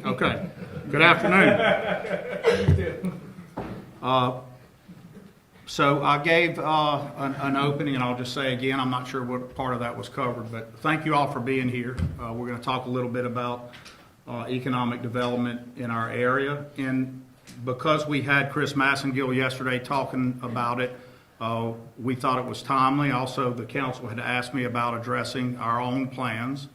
Okay. Good afternoon. So I gave an opening, and I'll just say again, I'm not sure what part of that was covered, but thank you all for being here. We're going to talk a little bit about economic development in our area. And because we had Chris Massengill yesterday talking about it, we thought it was timely. Also, the council had asked me about addressing our own plans.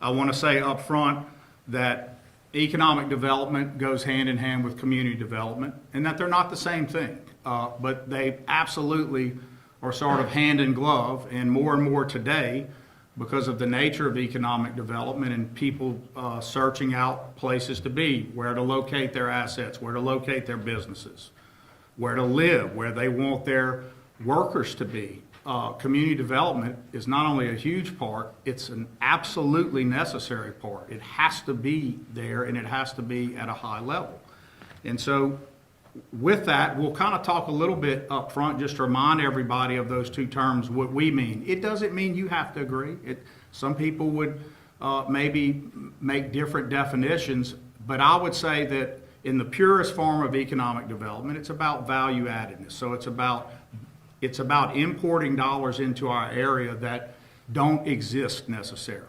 I want to say up front that economic development goes hand in hand with community development, and that they're not the same thing, but they absolutely are sort of hand in glove, and more today, because of the nature of economic development and people searching out places to be, where to locate their assets, where to locate their businesses, where to live, where they want their workers to be. Community development is not only a huge part, it's an absolutely necessary part. It has to be there, and it has to be at a high level. And so with that, we'll kind of talk a little bit up front, just to remind everybody of those two terms, what we mean. It doesn't mean you have to agree. Some people would maybe make different definitions, but I would say that in the purest form of economic development, it's about value addedness. So it's about importing dollars into our area that don't exist necessarily.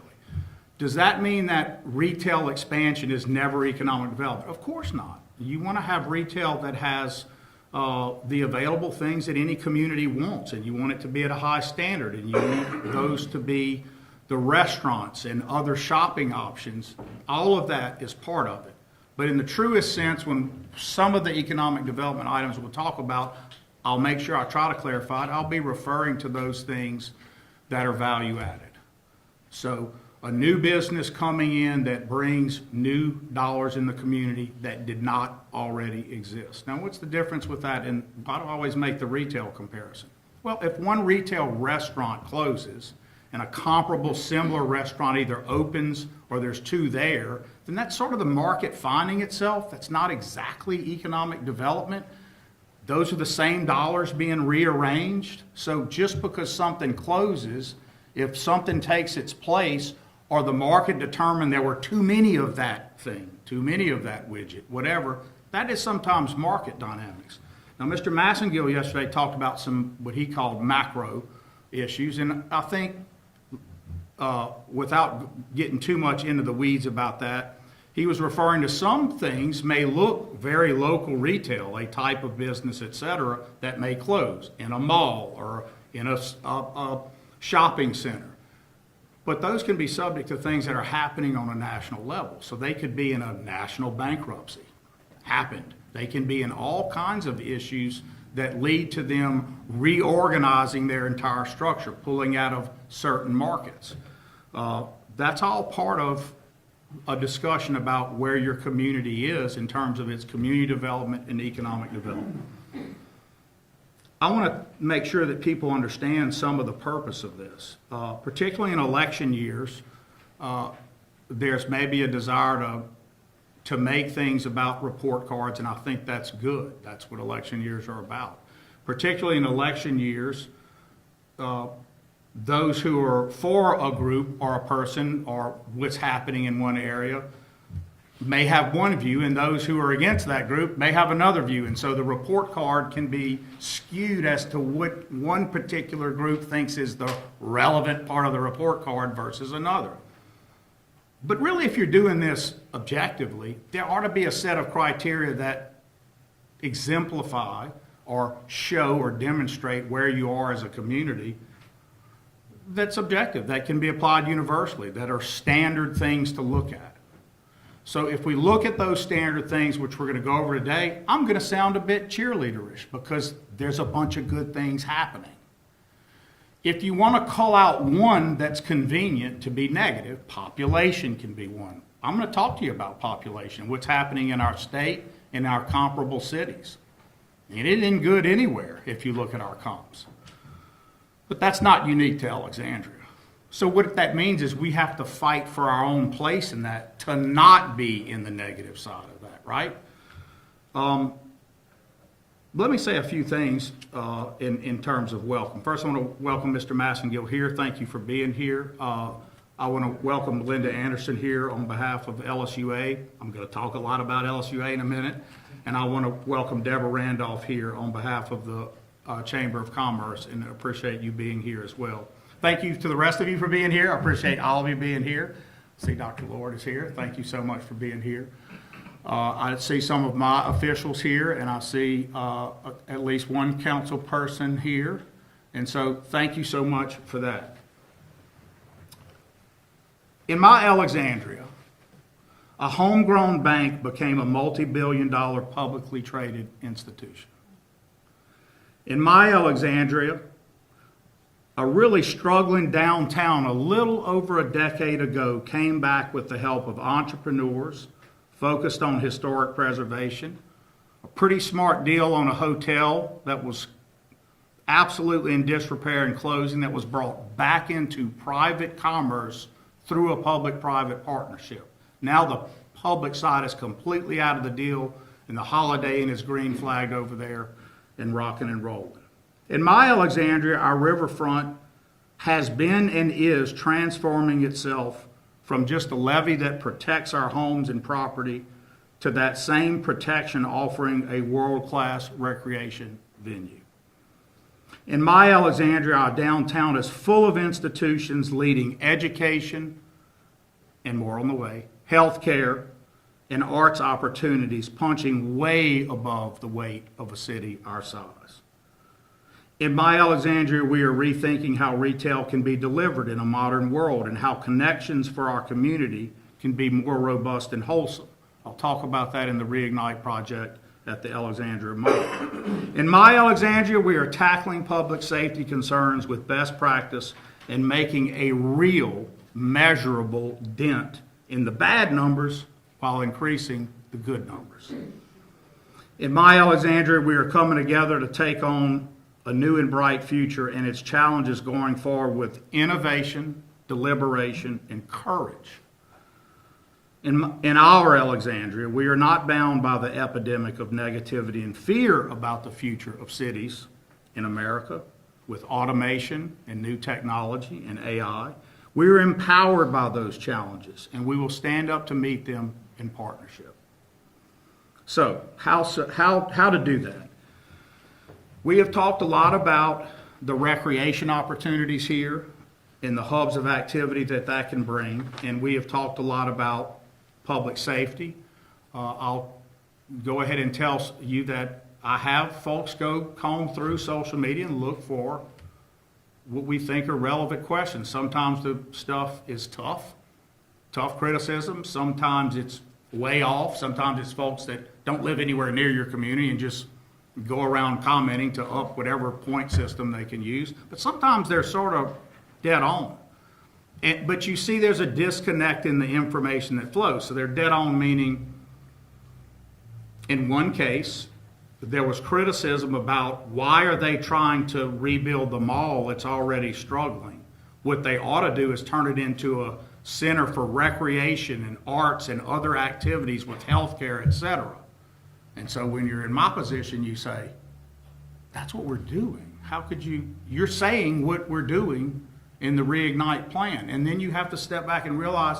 Does that mean that retail expansion is never economic development? Of course not. You want to have retail that has the available things that any community wants, and you want it to be at a high standard, and you want those to be the restaurants and other shopping options. All of that is part of it. But in the truest sense, when some of the economic development items we'll talk about, I'll make sure I try to clarify it. I'll be referring to those things that are value added. So a new business coming in that brings new dollars in the community that did not already exist. Now, what's the difference with that? And why do I always make the retail comparison? Well, if one retail restaurant closes and a comparable similar restaurant either opens or there's two there, then that's sort of the market finding itself. That's not exactly economic development. Those are the same dollars being rearranged. So just because something closes, if something takes its place, or the market determined there were too many of that thing, too many of that widget, whatever, that is sometimes market dynamics. Now, Mr. Massengill yesterday talked about some what he called macro issues, and I think without getting too much into the weeds about that, he was referring to some things may look very local retail, a type of business, et cetera, that may close in a mall or in a shopping center. But those can be subject to things that are happening on a national level. So they could be in a national bankruptcy, happened. They can be in all kinds of issues that lead to them reorganizing their entire structure, pulling out of certain markets. That's all part of a discussion about where your community is in terms of its community development and economic development. I want to make sure that people understand some of the purpose of this. Particularly in election years, there's maybe a desire to make things about report cards, and I think that's good. That's what election years are about. Particularly in election years, those who are for a group or a person or what's happening in one area may have one view, and those who are against that group may have another view. And so the report card can be skewed as to what one particular group thinks is the relevant part of the report card versus another. But really, if you're doing this objectively, there ought to be a set of criteria that exemplify or show or demonstrate where you are as a community that's objective, that can be applied universally, that are standard things to look at. So if we look at those standard things, which we're going to go over today, I'm going to sound a bit cheerleaderish because there's a bunch of good things happening. If you want to call out one that's convenient to be negative, population can be one. I'm going to talk to you about population, what's happening in our state, in our comparable cities. And it isn't good anywhere if you look at our comps. But that's not unique to Alexandria. So what that means is we have to fight for our own place in that to not be in the negative side of that, right? Let me say a few things in terms of welcome. First, I want to welcome Mr. Massengill here. Thank you for being here. I want to welcome Linda Anderson here on behalf of LSUA. I'm going to talk a lot about LSUA in a minute. And I want to welcome Deborah Randolph here on behalf of the Chamber of Commerce, and appreciate you being here as well. Thank you to the rest of you for being here. I appreciate all of you being here. I see Dr. Lord is here. Thank you so much for being here. I see some of my officials here, and I see at least one council person here. And so thank you so much for that. In my Alexandria, a homegrown bank became a multi-billion-dollar publicly traded institution. In my Alexandria, a really struggling downtown a little over a decade ago came back with the help of entrepreneurs focused on historic preservation, a pretty smart deal on a hotel that was absolutely in disrepair and closing, that was brought back into private commerce through a public-private partnership. Now the public side is completely out of the deal, and the Holiday Inn is green flagged over there and rocking and rolling. In my Alexandria, our riverfront has been and is transforming itself from just a levee that protects our homes and property to that same protection offering a world-class recreation venue. In my Alexandria, our downtown is full of institutions leading education, and more on the way, healthcare, and arts opportunities, punching way above the weight of a city our size. In my Alexandria, we are rethinking how retail can be delivered in a modern world and how connections for our community can be more robust and wholesome. I'll talk about that in the Reignite project at the Alexandria Mayor. In my Alexandria, we are tackling public safety concerns with best practice and making a real, measurable dent in the bad numbers while increasing the good numbers. In my Alexandria, we are coming together to take on a new and bright future and its challenges going forward with innovation, deliberation, and courage. In our Alexandria, we are not bound by the epidemic of negativity and fear about the future of cities in America with automation and new technology and AI. We are empowered by those challenges, and we will stand up to meet them in partnership. So, how to do that? We have talked a lot about the recreation opportunities here and the hubs of activity that can bring, and we have talked a lot about public safety. I'll go ahead and tell you that I have folks go comb through social media and look for what we think are relevant questions. Sometimes the stuff is tough criticism. Sometimes it's way off. Sometimes it's folks that don't live anywhere near your community and just go around commenting to up whatever point system they can use. But sometimes they're sort of dead on. But you see there's a disconnect in the information that flows. So they're dead on, meaning in one case, there was criticism about why are they trying to rebuild the mall that's already struggling. What they ought to do is turn it into a center for recreation and arts and other activities with healthcare, et cetera. And so when you're in my position, you say, that's what we're doing. How could you're saying what we're doing in the Reignite plan. And then you have to step back and realize,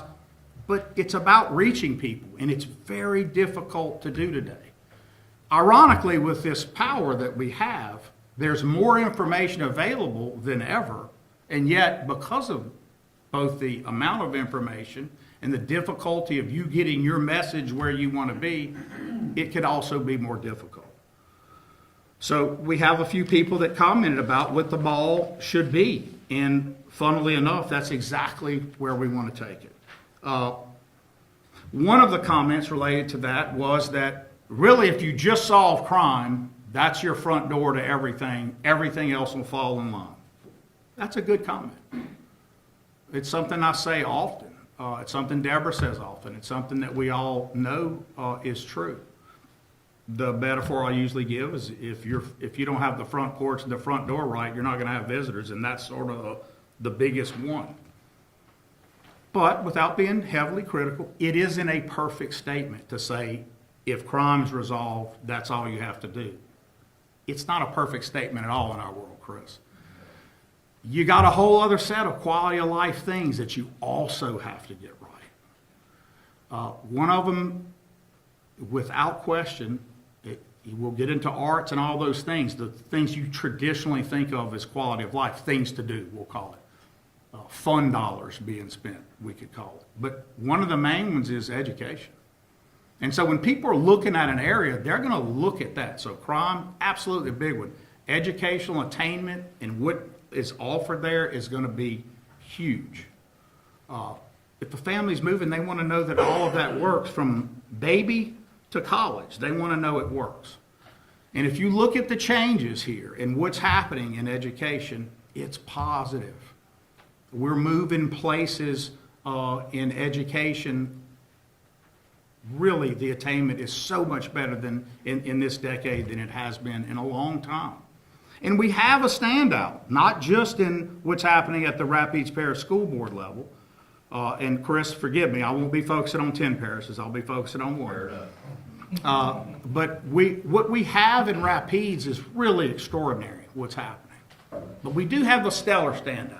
but it's about reaching people, and it's very difficult to do today. Ironically, with this power that we have, there's more information available than ever, and yet because of both the amount of information and the difficulty of you getting your message where you want to be, it could also be more difficult. So we have a few people that commented about what the mall should be, and funnily enough, that's exactly where we want to take it. One of the comments related to that was that really if you just solve crime, that's your front door to everything. Everything else will fall in line. That's a good comment. It's something I say often. It's something Deborah says often. It's something that we all know is true. The metaphor I usually give is if you don't have the front porch and the front door right, you're not going to have visitors, and that's sort of the biggest one. But without being heavily critical, it isn't a perfect statement to say if crime's resolved, that's all you have to do. It's not a perfect statement at all in our world, Chris. you got a whole other set of quality of life things that you also have to get right. One of them, without question, we'll get into arts and all those things, the things you traditionally think of as quality of life, things to do, we'll call it. Fun dollars being spent, we could call it. But one of the main ones is education. And so when people are looking at an area, they're going to look at that. So crime, absolutely a big one. Educational attainment and what is offered there is going to be huge. If the family's moving, they want to know that all of that works from baby to college. They want to know it works. And if you look at the changes here and what's happening in education, it's positive. We're moving places in education. Really, the attainment is so much better than in this decade than it has been in a long time. And we have a standout, not just in what's happening at the Rapides Parish School Board level. And Chris, forgive me, I won't be focusing on 10 parishes. I'll be focusing on one. But what we have in Rapides is really extraordinary, what's happening. But we do have the stellar standout.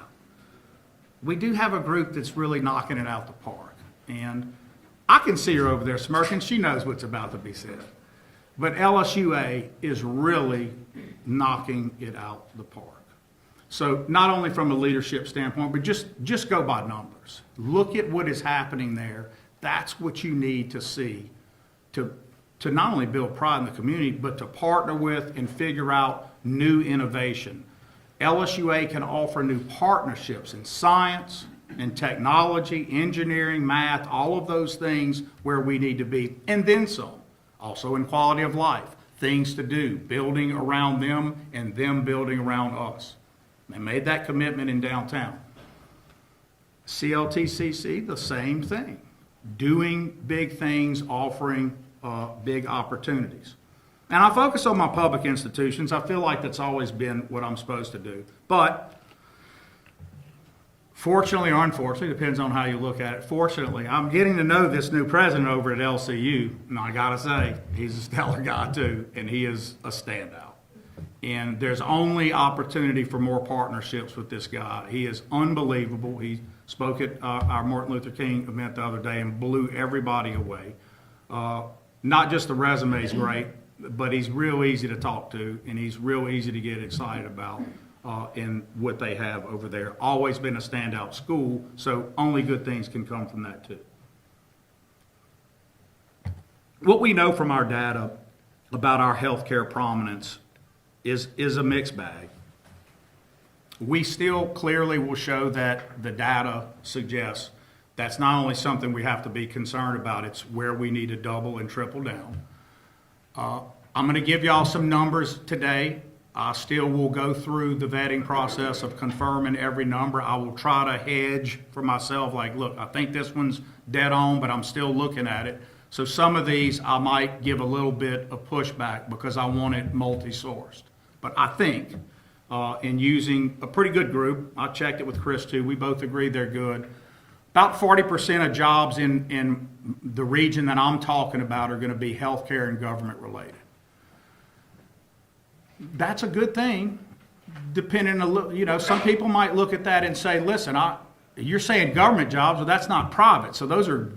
We do have a group that's really knocking it out the park. And I can see her over there smirking. She knows what's about to be said. But LSUA is really knocking it out the park. So not only from a leadership standpoint, but just go by numbers. Look at what is happening there. That's what you need to see to not only build pride in the community, but to partner with and figure out new innovation. LSUA can offer new partnerships in science and technology, engineering, math, all of those things where we need to be, and then some. Also in quality of life, things to do, building around them and them building around us. They made that commitment in downtown. CLTCC, the same thing. Doing big things, offering big opportunities. And I focus on my public institutions. I feel like that's always been what I'm supposed to do. But fortunately or unfortunately, depends on how you look at it. Fortunately, I'm getting to know this new president over at LCU, and I gotta say, he's a stellar guy too, and he is a standout. And there's only opportunity for more partnerships with this guy. He is unbelievable. He spoke at our Martin Luther King event the other day and blew everybody away. Not just the resume is great, but he's real easy to talk to, and he's real easy to get excited about in what they have over there. Always been a standout school, so only good things can come from that too. What we know from our data about our healthcare prominence is a mixed bag. We still clearly will show that the data suggests that's not only something we have to be concerned about, it's where we need to double and triple down. I'm going to give y'all some numbers today. I still will go through the vetting process of confirming every number. I will try to hedge for myself, like, look, I think this one's dead on, but I'm still looking at it. So some of these I might give a little bit of pushback because I want it multi-sourced. But I think in using a pretty good group, I checked it with Chris too, we both agree they're good. About 40% of jobs in the region that I'm talking about are going to be healthcare and government related. That's a good thing, depending a little, you know, some people might look at that and say, listen, you're saying government jobs, well, that's not private. So those are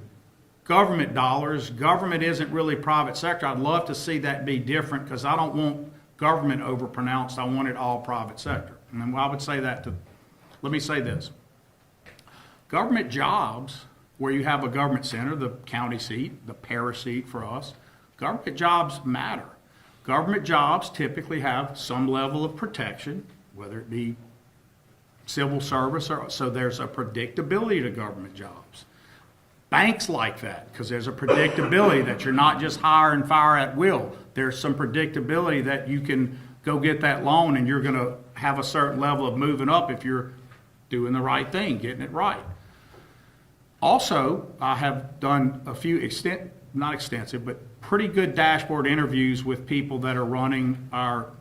government dollars. Government isn't really private sector. I'd love to see that be different because I don't want government overpronounced. I want it all private sector. And I would say that let me say this. Government jobs, where you have a government center, the county seat, the parish seat for us, government jobs matter. Government jobs typically have some level of protection, whether it be civil service, so there's a predictability to government jobs. Banks like that because there's a predictability that you're not just hire and fire at will. There's some predictability that you can go get that loan and you're going to have a certain level of moving up if you're doing the right thing, getting it right. Also, I have done a few not extensive, but pretty good dashboard interviews with people that are running our,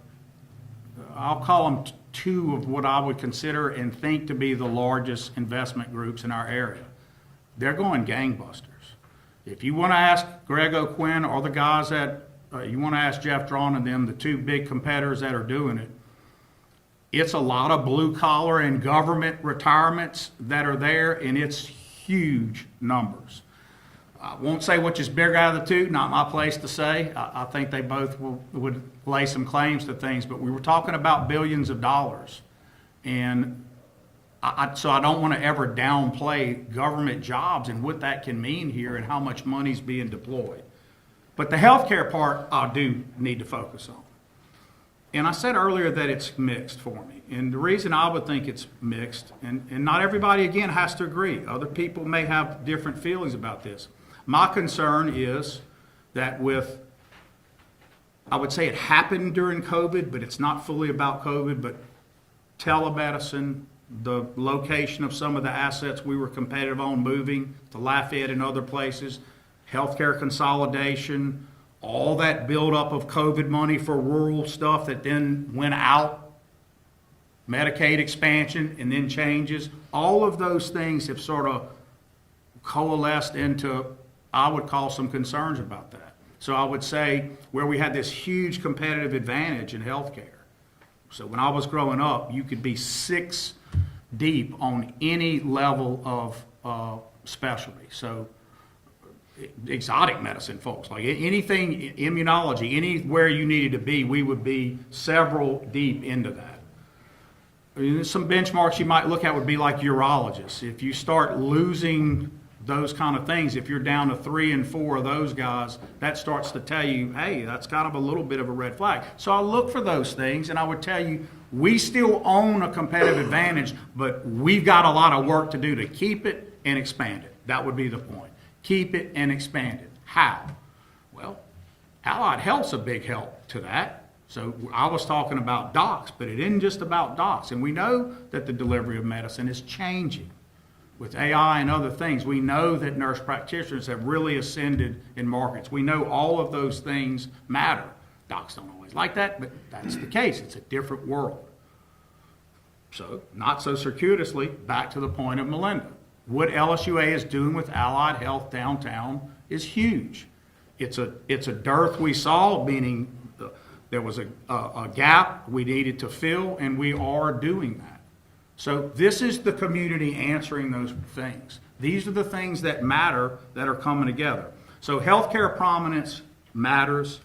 I'll call them two of what I would consider and think to be the largest investment groups in our area. They're going gangbusters. If you want to ask Greg O'Quinn or the guys that, you want to ask Jeff Drawn and them, the two big competitors that are doing it, It's a lot of blue collar and government retirements that are there, and it's huge numbers. I won't say which is bigger out of the two, not my place to say. I think they both would lay some claims to things, but we were talking about billions of dollars. And so I don't want to ever downplay government jobs and what that can mean here and how much money's being deployed. But the healthcare part, I do need to focus on. And I said earlier that it's mixed for me. And the reason I would think it's mixed, and not everybody, again, has to agree. Other people may have different feelings about this. My concern is that I would say it happened during COVID, but it's not fully about COVID, but telemedicine, the location of some of the assets we were competitive on moving to Lafayette and other places, healthcare consolidation, all that buildup of COVID money for rural stuff that then went out, Medicaid expansion and then changes, all of those things have sort of coalesced into, I would call, some concerns about that. So I would say where we had this huge competitive advantage in healthcare. So when I was growing up, you could be 6 deep on any level of specialty. So exotic medicine, folks, like anything, immunology, anywhere you needed to be, we would be several deep into that. I mean, some benchmarks you might look at would be like urologists. If you start losing those kind of things, if you're down to 3 and 4 of those guys, that starts to tell you, hey, that's kind of a little bit of a red flag. So I look for those things, and I would tell you, we still own a competitive advantage, but we've got a lot of work to do to keep it and expand it. That would be the point. Keep it and expand it. How? Well, Allied Health's a big help to that. So I was talking about docs, but it isn't just about docs. And we know that the delivery of medicine is changing. With AI and other things, we know that nurse practitioners have really ascended in markets. We know all of those things matter. Docs don't always like that, but that's the case. It's a different world. So, not so circuitously, back to the point of Melinda. What LSUA is doing with Allied Health downtown is huge. It's a dearth we saw, meaning there was a gap we needed to fill, and we are doing that. So this is the community answering those things. These are the things that matter that are coming together. So healthcare prominence matters,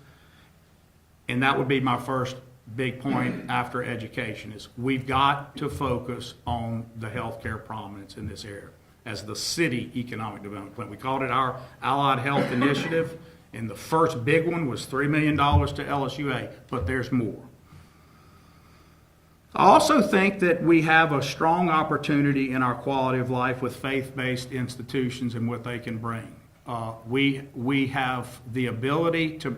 and that would be my first big point after education is we've got to focus on the healthcare prominence in this area as the city economic development plan. We called it our Allied Health Initiative, and the first big one was $3 million to LSUA, but there's more. I also think that we have a strong opportunity in our quality of life with faith-based institutions and what they can bring. We have the ability to,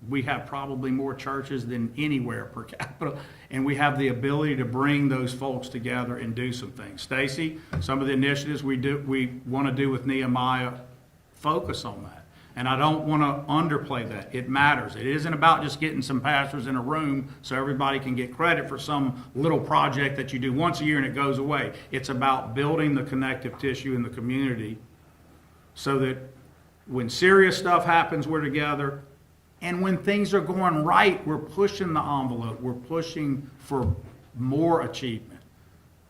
we have probably more churches than anywhere per capita, and we have the ability to bring those folks together and do some things. Stacy, some of the initiatives we want to do with Nehemiah focus on that. And I don't want to underplay that. It matters. It isn't about just getting some pastors in a room so everybody can get credit for some little project that you do once a year and it goes away. It's about building the connective tissue in the community so that when serious stuff happens, we're together. And when things are going right, we're pushing the envelope. We're pushing for more achievement,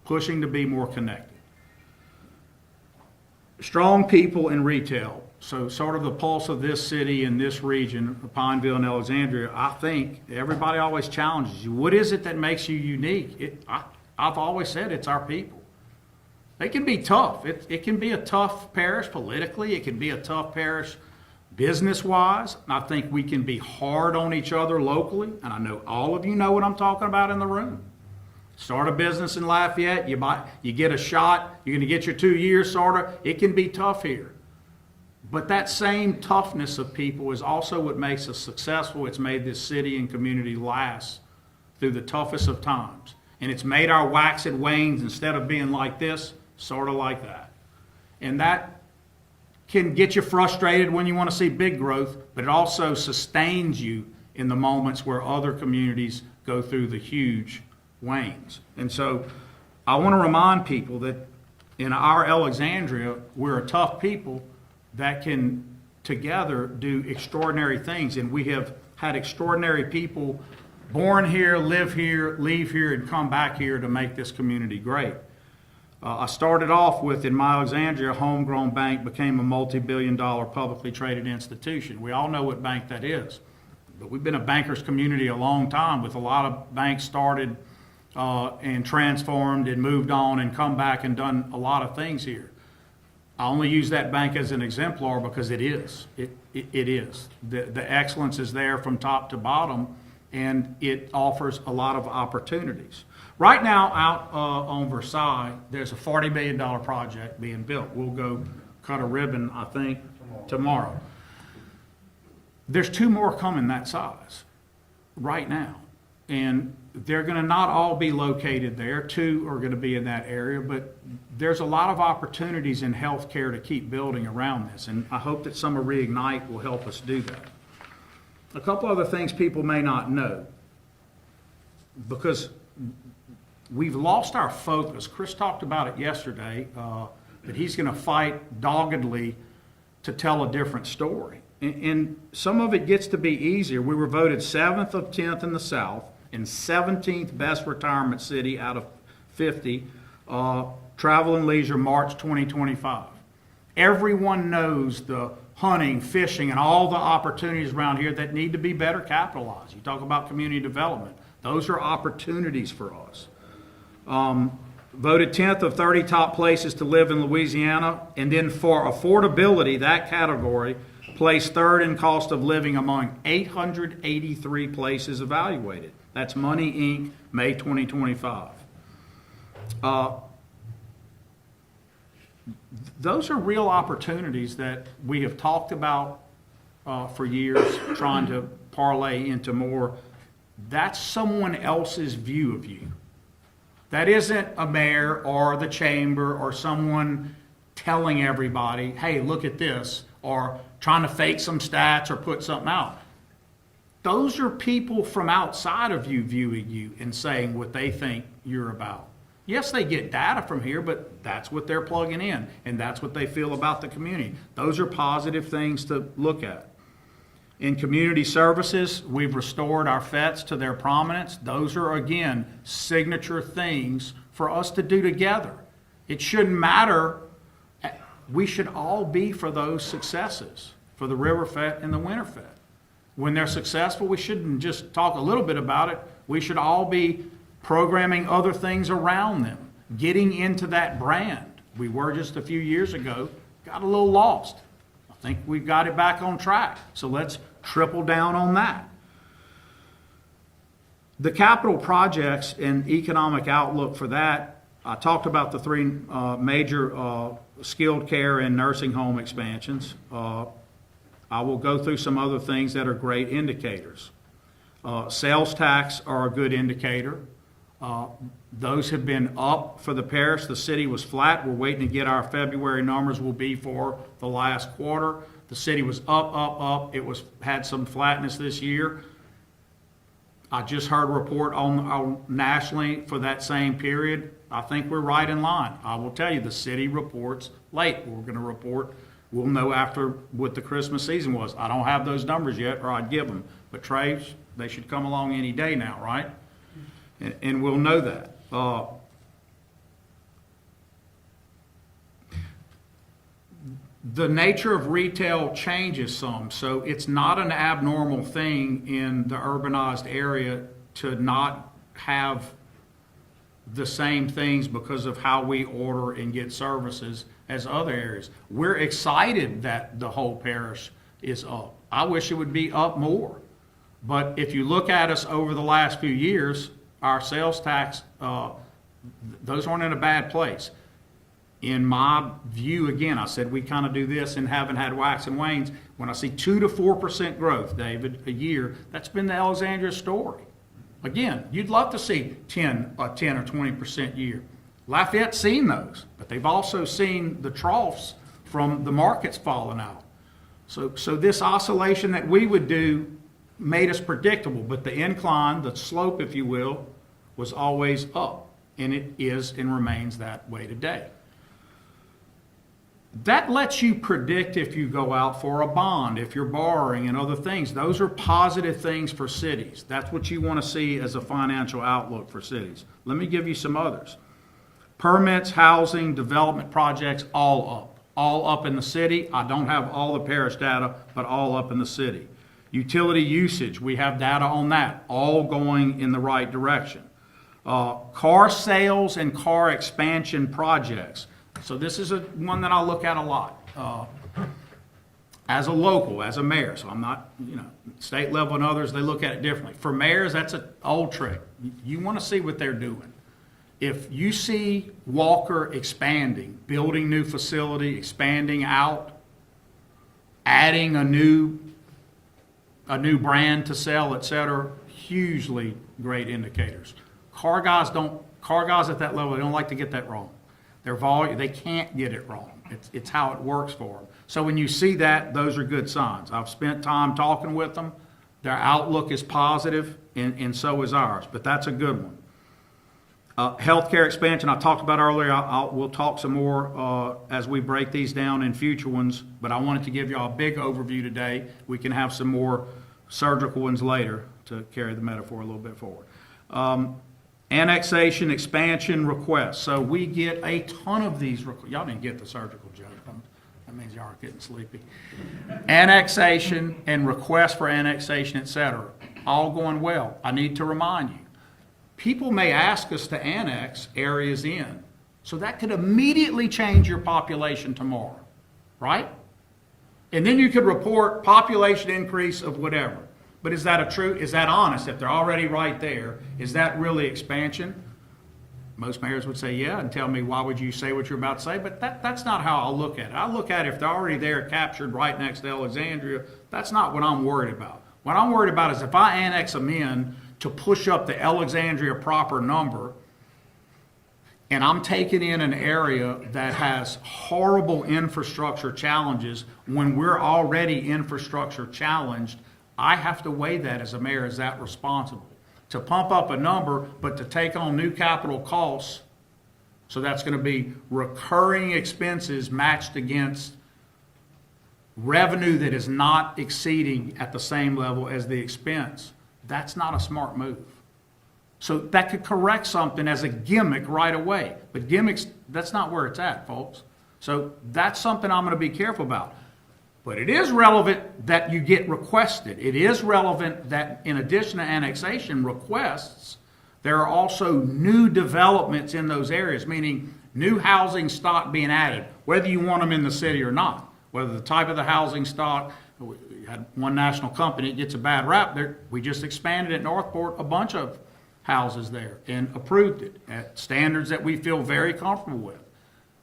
pushing to be more connected. Strong people in retail. So sort of the pulse of this city and this region, Pineville and Alexandria, I think everybody always challenges you. What is it that makes you unique? I've always said it's our people. They can be tough. It can be a tough parish politically. It can be a tough parish business-wise. I think we can be hard on each other locally. And I know all of you know what I'm talking about in the room. Start a business in Lafayette, you get a shot, you're going to get your 2 years, sort of. It can be tough here. But that same toughness of people is also what makes us successful. It's made this city and community last through the toughest of times. And it's made our wax and wanes, instead of being like this, sort of like that. And that can get you frustrated when you want to see big growth, but it also sustains you in the moments where other communities go through the huge wanes. And so I want to remind people that in our Alexandria, we're a tough people that can together do extraordinary things. And we have had extraordinary people born here, live here, leave here, and come back here to make this community great. I started off with, in my Alexandria, a homegrown bank became a multi-billion-dollar publicly traded institution. We all know what bank that is. But we've been a bankers community a long time, with a lot of banks started and transformed and moved on and come back and done a lot of things here. I only use that bank as an exemplar because it is. It is. The excellence is there from top to bottom, and it offers a lot of opportunities. Right now, out on Versailles, there's a $40 million project being built. We'll go cut a ribbon, I think, tomorrow. There's 2 more coming that size right now. And they're going to not all be located there. 2 are going to be in that area. But there's a lot of opportunities in healthcare to keep building around this. And I hope that some of Reignite will help us do that. A couple other things people may not know, because we've lost our focus. Chris talked about it yesterday, that he's going to fight doggedly to tell a different story. And some of it gets to be easier. We were voted 7th of 10th in the South and 17th best retirement city out of 50, Travel and Leisure, March 2025. Everyone knows the hunting, fishing, and all the opportunities around here that need to be better capitalized. You talk about community development. Those are opportunities for us. Voted 10th of 30 top places to live in Louisiana, and then for affordability, that category placed 3rd in cost of living among 883 places evaluated. That's Money Inc., May 2025. Those are real opportunities that we have talked about for years, trying to parlay into more. That's someone else's view of you. That isn't a mayor or the chamber or someone telling everybody, hey, look at this, or trying to fake some stats or put something out. Those are people from outside of you viewing you and saying what they think you're about. Yes, they get data from here, but that's what they're plugging in, and that's what they feel about the community. Those are positive things to look at. In community services, we've restored our vets to their prominence. Those are, again, signature things for us to do together. It shouldn't matter. We should all be for those successes, for the River Fet and the Winter Fet. When they're successful, we shouldn't just talk a little bit about it. We should all be programming other things around them, getting into that brand. We were just a few years ago, got a little lost. I think we've got it back on track. So let's triple down on that. The capital projects and economic outlook for that, I talked about the 3 major skilled care and nursing home expansions. I will go through some other things that are great indicators. Sales tax are a good indicator. Those have been up for the parish. The city was flat. We're waiting to get our February numbers will be for the last quarter. The city was up. It had some flatness this year. I just heard a report on nationally for that same period. I think we're right in line. I will tell you, the city reports late. We're going to report. We'll know after what the Christmas season was. I don't have those numbers yet, or I'd give them. But Trey, they should come along any day now, right? And we'll know that. The nature of retail changes some, so it's not an abnormal thing in the urbanized area to not have the same things because of how we order and get services as other areas. We're excited that the whole parish is up. I wish it would be up more. But if you look at us over the last few years, our sales tax, those aren't in a bad place. In my view, again, I said we kind of do this and haven't had wax and wanes. When I see 2 to 4% growth, David, a year, that's been the Alexandria story. Again, you'd love to see a 10 or 20% year. Lafayette's seen those, but they've also seen the troughs from the markets falling out. So this oscillation that we would do made us predictable, but the incline, the slope, if you will, was always up, and it is and remains that way today. That lets you predict if you go out for a bond, if you're borrowing and other things. Those are positive things for cities. That's what you want to see as a financial outlook for cities. Let me give you some others. Permits, housing, development projects, all up in the city. I don't have all the parish data, but all up in the city. Utility usage, we have data on that, all going in the right direction. Car sales and car expansion projects. So this is one that I look at a lot as a local, as a mayor. So I'm not, state level and others, they look at it differently. For mayors, that's an old trick. You want to see what they're doing. If you see Walker expanding, building new facility, expanding out, adding a new brand to sell, et cetera, hugely great indicators. Car guys at that level, they don't like to get that wrong. Their volume, they can't get it wrong. It's how it works for them. So when you see that, those are good signs. I've spent time talking with them. Their outlook is positive, and so is ours. But that's a good one. Healthcare expansion, I talked about earlier. We'll talk some more as we break these down in future ones. But I wanted to give you all a big overview today. We can have some more surgical ones later to carry the metaphor a little bit forward. Annexation, expansion requests. So we get a ton of these requests. Y'all didn't get the surgical joke. That means y'all are getting sleepy. Annexation and requests for annexation, et cetera, all going well. I need to remind you, people may ask us to annex areas in. So that could immediately change your population tomorrow, right? And then you could report population increase of whatever. But is that honest? If they're already right there, is that really expansion? Most mayors would say, yeah, and tell me, why would you say what you're about to say? But that's not how I look at it. I look at it, if they're already there, captured right next to Alexandria, that's not what I'm worried about. What I'm worried about is if I annex them in to push up the Alexandria proper number, and I'm taking in an area that has horrible infrastructure challenges when we're already infrastructure challenged, I have to weigh that as a mayor. Is that responsible? To pump up a number, but to take on new capital costs, so that's going to be recurring expenses matched against revenue that is not exceeding at the same level as the expense. That's not a smart move. So that could correct something as a gimmick right away. But gimmicks, that's not where it's at, folks. So that's something I'm going to be careful about. But it is relevant that you get requested. It is relevant that in addition to annexation requests, there are also new developments in those areas, meaning new housing stock being added, whether you want them in the city or not. Whether the type of the housing stock, we had one national company, it gets a bad rap. We just expanded at Northport a bunch of houses there and approved it at standards that we feel very comfortable with.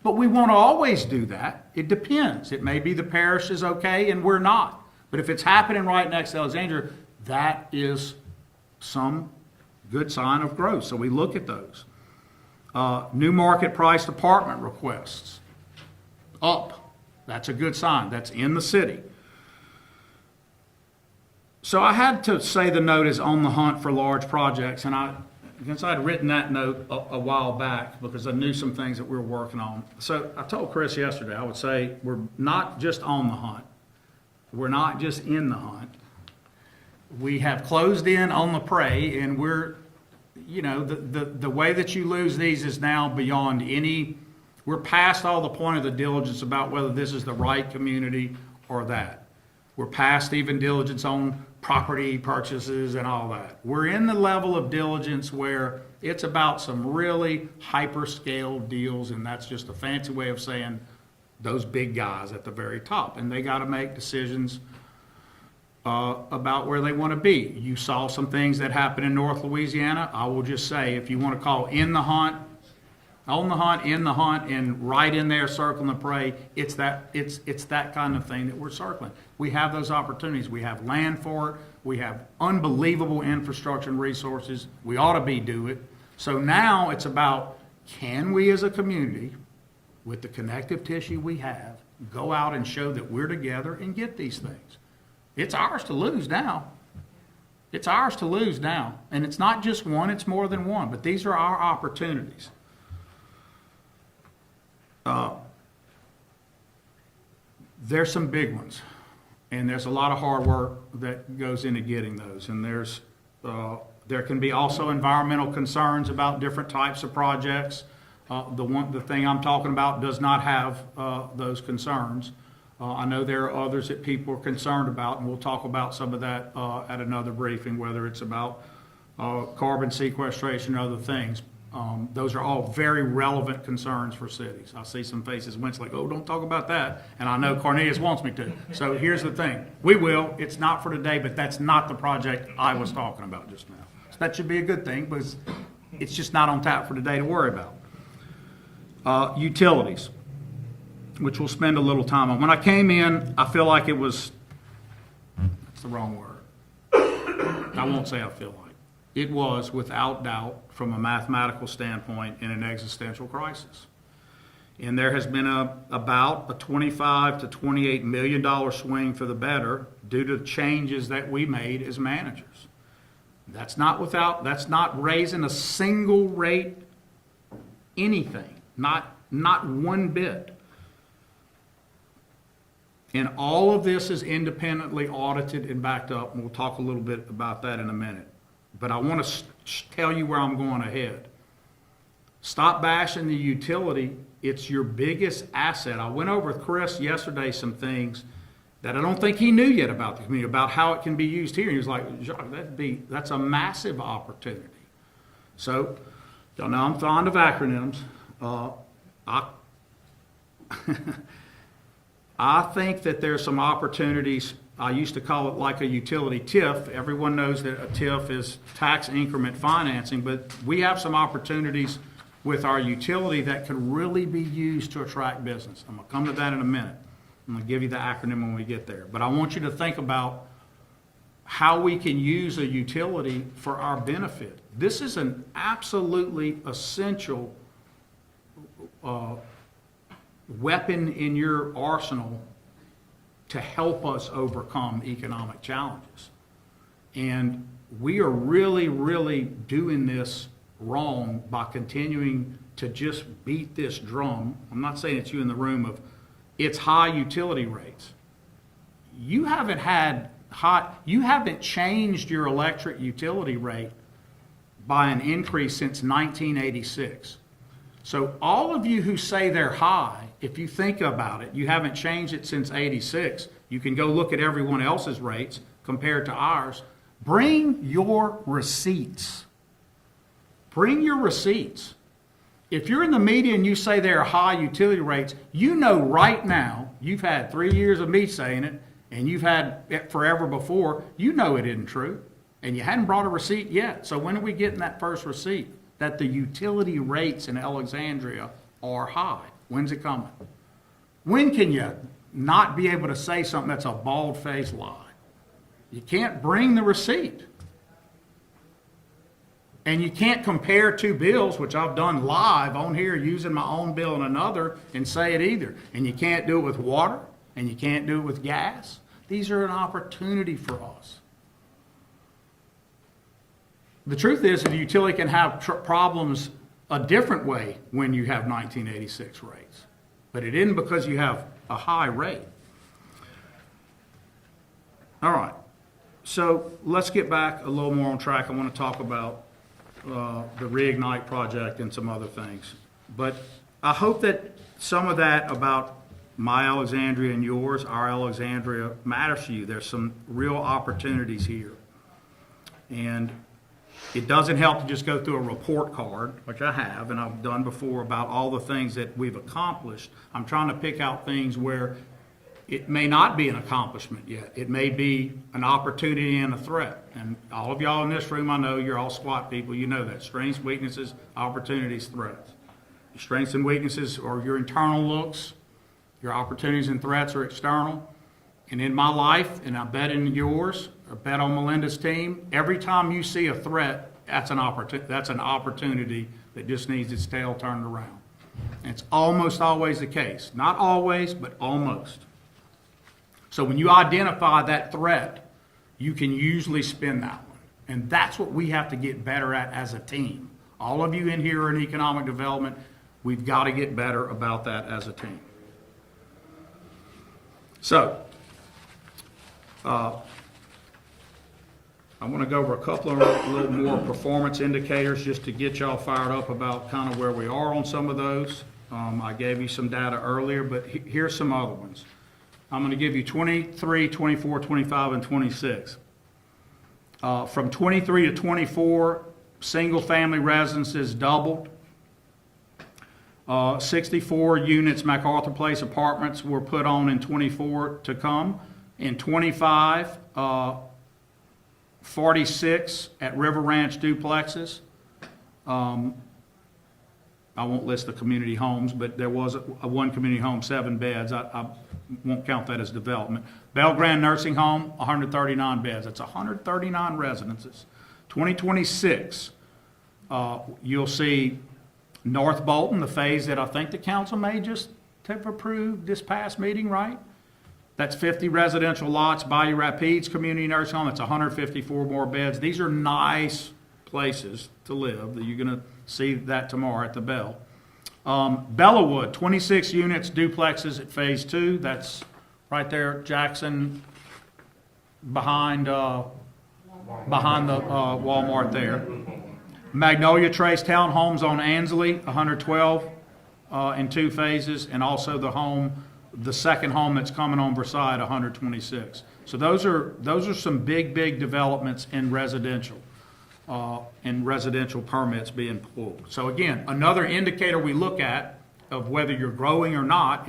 But we won't always do that. It depends. It may be the parish is okay and we're not. But if it's happening right next to Alexandria, that is some good sign of growth. So we look at those. New market priced apartment requests, up. That's a good sign. That's in the city. So I had to say the note is on the hunt for large projects, and since I'd written that note a while back because I knew some things that we were working on. So I told Chris yesterday, I would say we're not just on the hunt. We're not just in the hunt. We have closed in on the prey, and we're, the way that you lose these is now beyond we're past all the point of the diligence about whether this is the right community or that. We're past even diligence on property purchases and all that. We're in the level of diligence where it's about some really hyper-scale deals, and that's just a fancy way of saying those big guys at the very top. And they got to make decisions about where they want to be. You saw some things that happened in North Louisiana. I will just say, if you want to call in the hunt, on the hunt, in the hunt, and right in there circling the prey, it's that kind of thing that we're circling. We have those opportunities. We have land for it. We have unbelievable infrastructure and resources. We ought to do it. So now it's about, can we as a community, with the connective tissue we have, go out and show that we're together and get these things. It's ours to lose now. It's ours to lose now. And it's not just one, it's more than one. But these are our opportunities. There's some big ones, and there's a lot of hard work that goes into getting those. And there can be also environmental concerns about different types of projects. The thing I'm talking about does not have those concerns. I know there are others that people are concerned about, and we'll talk about some of that at another briefing, whether it's about carbon sequestration or other things. Those are all very relevant concerns for cities. I see some faces wince like, oh, don't talk about that. And I know Cornelius wants me to. So here's the thing. We will. It's not for today, but that's not the project I was talking about just now. So that should be a good thing, because it's just not on tap for today to worry about. Utilities, which we'll spend a little time on. When I came in, I feel like it was, that's the wrong word. I won't say I feel like. It was, without doubt, from a mathematical standpoint, in an existential crisis. And there has been about a $25 to $28 million swing for the better due to changes that we made as managers. That's not raising a single rate anything, not one bit. And all of this is independently audited and backed up, and we'll talk a little bit about that in a minute. But I want to tell you where I'm going ahead. Stop bashing the utility. It's your biggest asset. I went over with Chris yesterday some things that I don't think he knew yet about the community, about how it can be used here. He was like, Jacques, that's a massive opportunity. So, y'all know I'm fond of acronyms. I think that there's some opportunities. I used to call it like a utility TIF. Everyone knows that a TIF is tax increment financing, but we have some opportunities with our utility that could really be used to attract business. I'm going to come to that in a minute. I'm going to give you the acronym when we get there. But I want you to think about how we can use a utility for our benefit. This is an absolutely essential weapon in your arsenal to help us overcome economic challenges. And we are really, really doing this wrong by continuing to just beat this drum. I'm not saying it's you in the room of it's high utility rates. You haven't changed your electric utility rate by an increase since 1986. So all of you who say they're high, if you think about it, you haven't changed it since 86. You can go look at everyone else's rates compared to ours. Bring your receipts. Bring your receipts. If you're in the media and you say there are high utility rates, you know right now, you've had 3 years of me saying it, and you've had it forever before, you know it isn't true, and you hadn't brought a receipt yet. So when are we getting that first receipt that the utility rates in Alexandria are high? When's it coming? When can you not be able to say something that's a bald-faced lie? You can't bring the receipt. And you can't compare two bills, which I've done live on here using my own bill and another, and say it either. And you can't do it with water, and you can't do it with gas. These are an opportunity for us. The truth is that the utility can have problems a different way when you have 1986 rates. But it isn't because you have a high rate. All right. So let's get back a little more on track. I want to talk about the Reignite project and some other things. But I hope that some of that about my Alexandria and yours, our Alexandria, matters to you. There's some real opportunities here. And it doesn't help to just go through a report card, which I have and I've done before, about all the things that we've accomplished. I'm trying to pick out things where it may not be an accomplishment yet. It may be an opportunity and a threat. And all of y'all in this room, I know you're all SWAT people. You know that. Strengths, weaknesses, opportunities, threats. Your strengths and weaknesses are your internal looks. Your opportunities and threats are external. And in my life, and I bet in yours, I bet on Melinda's team, every time you see a threat, that's an opportunity that just needs its tail turned around. And it's almost always the case. Not always, but almost. So when you identify that threat, you can usually spin that one. And that's what we have to get better at as a team. All of you in here are in economic development. We've got to get better about that as a team. So, I want to go over a couple of little more performance indicators just to get y'all fired up about kind of where we are on some of those. I gave you some data earlier, but here's some other ones. I'm going to give you 23, 24, 25, and 26. From 23 to 24, single-family residences doubled. 64 units, MacArthur Place apartments, were put on in 24 to come. In 25, 46 at River Ranch duplexes. I won't list the community homes, but there was a one community home, 7 beds. I won't count that as development. Belgrand Nursing Home, 139 beds. That's 139 residences. 2026, you'll see North Bolton, the phase that I think the council may just have approved this past meeting, right? That's 50 residential lots. Bayou Rapides Community Nursing Home, that's 154 more beds. These are nice places to live. You're going to see that tomorrow at the Bell. Bellawood, 26 units, duplexes at phase 2. That's right there, Jackson, behind the Walmart there. Magnolia Trace Townhomes on Ansley, 112 in 2 phases, and also the second home that's coming on Versailles, 126. So those are some big developments in residential permits being pulled. So again, another indicator we look at of whether you're growing or not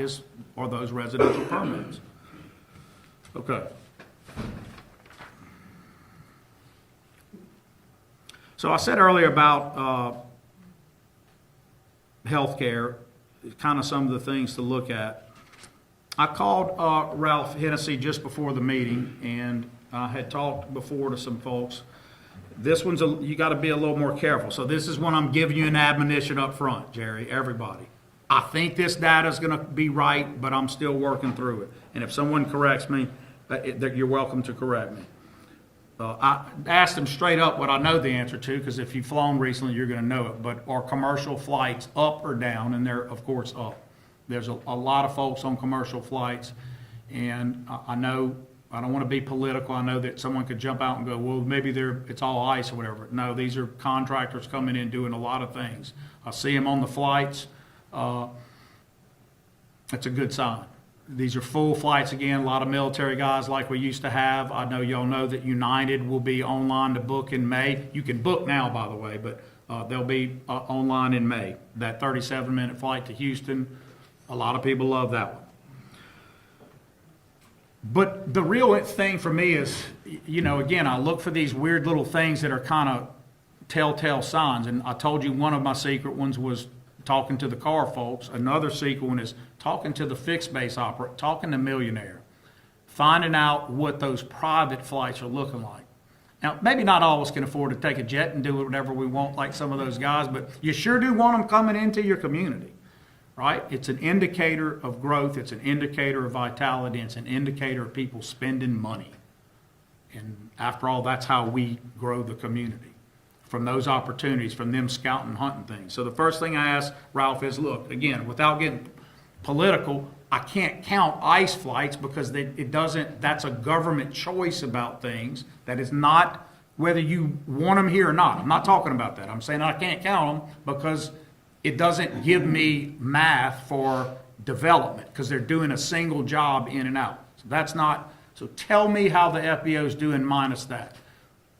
are those residential permits. Okay. So I said earlier about healthcare, kind of some of the things to look at. I called Ralph Hennessy just before the meeting, and I had talked before to some folks. This one's you got to be a little more careful. So this is when I'm giving you an admonition up front, Jerry, everybody. I think this data is going to be right, but I'm still working through it. And if someone corrects me, you're welcome to correct me. I asked him straight up what I know the answer to, because if you've flown recently, you're going to know it. But are commercial flights up or down? And they're, of course, up. There's a lot of folks on commercial flights, and I know, I don't want to be political. I know that someone could jump out and go, well, maybe it's all ice or whatever. No, these are contractors coming in doing a lot of things. I see them on the flights. That's a good sign. These are full flights again, a lot of military guys like we used to have. I know y'all know that United will be online to book in May. You can book now, by the way, but they'll be online in May. That 37-minute flight to Houston, a lot of people love that one. But the real thing for me is, again, I look for these weird little things that are kind of telltale signs. And I told you one of my secret ones was talking to the car folks. Another secret one is talking to the fixed base operator, talking to Millionaire, finding out what those private flights are looking like. Now, maybe not all of us can afford to take a jet and do whatever we want like some of those guys, but you sure do want them coming into your community. Right? It's an indicator of growth. It's an indicator of vitality. It's an indicator of people spending money. And after all, that's how we grow the community, from those opportunities, from them scouting and hunting things. So the first thing I asked Ralph is, look, again, without getting political, I can't count ICE flights because that's a government choice about things. That is not whether you want them here or not. I'm not talking about that. I'm saying I can't count them because it doesn't give me math for development because they're doing a single job in and out. So that's not, so tell me how the FBO is doing minus that.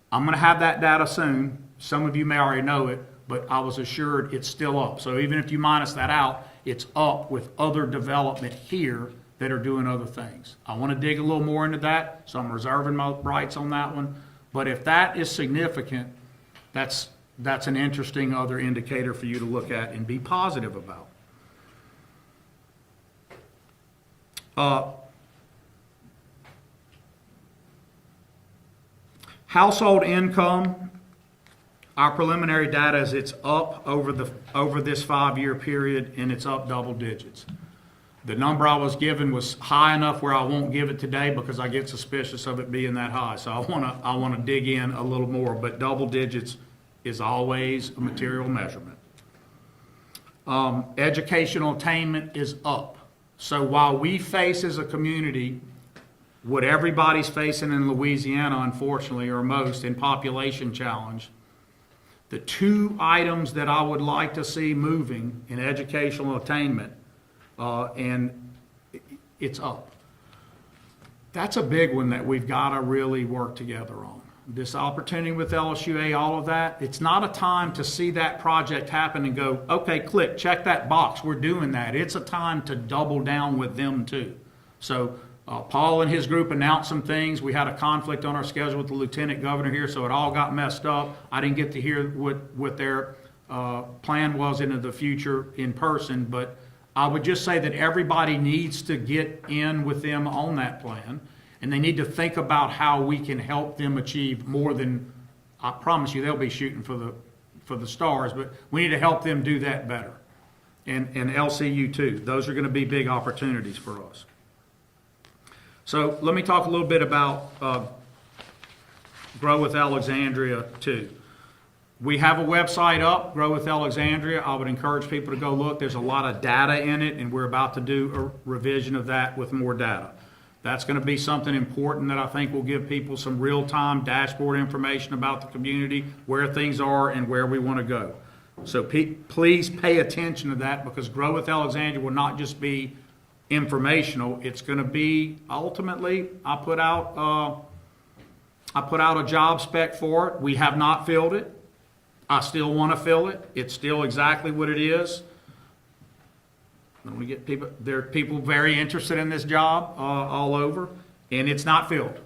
I'm going to have that data soon. Some of you may already know it, but I was assured it's still up. So even if you minus that out, it's up with other development here that are doing other things. I want to dig a little more into that, so I'm reserving my rights on that one. But if that is significant, that's an interesting other indicator for you to look at and be positive about. Household income, our preliminary data is it's up over this 5-year period, and it's up double digits. The number I was given was high enough where I won't give it today because I get suspicious of it being that high. So I want to dig in a little more, but double digits is always a material measurement. Educational attainment is up. So while we face as a community what everybody's facing in Louisiana, unfortunately, or most, in population challenge, the two items that I would like to see moving in educational attainment, and it's up. That's a big one that we've got to really work together on. This opportunity with LSUA, all of that, it's not a time to see that project happen and go, okay, click, check that box, we're doing that. It's a time to double down with them too. So Paul and his group announced some things. We had a conflict on our schedule with the lieutenant governor here, so it all got messed up. I didn't get to hear what their plan was into the future in person, but I would just say that everybody needs to get in with them on that plan, and they need to think about how we can help them achieve more than, I promise you, they'll be shooting for the stars, but we need to help them do that better. And LCU too. Those are going to be big opportunities for us. So let me talk a little bit about Grow with Alexandria too. We have a website up, Grow with Alexandria. I would encourage people to go look. There's a lot of data in it, and we're about to do a revision of that with more data. That's going to be something important that I think will give people some real-time dashboard information about the community, where things are, and where we want to go. So please pay attention to that, because Grow with Alexandria will not just be informational. It's going to be, ultimately, I put out a job spec for it. We have not filled it. I still want to fill it. It's still exactly what it is. When we get people, there are people very interested in this job all over, and it's not filled.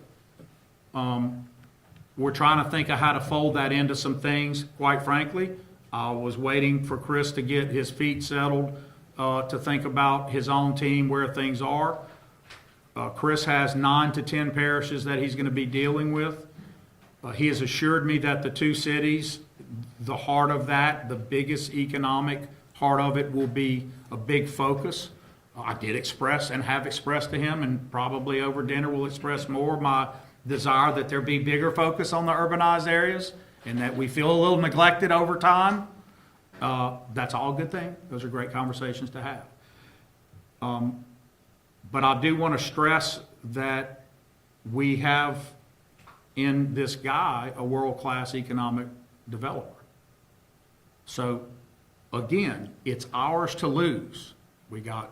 We're trying to think of how to fold that into some things, quite frankly. I was waiting for Chris to get his feet settled to think about his own team, where things are. Chris has 9 to 10 parishes that he's going to be dealing with. He has assured me that the two cities, the heart of that, the biggest economic heart of it, will be a big focus. I did express and have expressed to him, and probably over dinner will express more, my desire that there be bigger focus on the urbanized areas, and that we feel a little neglected over time. That's all a good thing. Those are great conversations to have. But I do want to stress that we have in this guy a world-class economic developer. So again, it's ours to lose. We got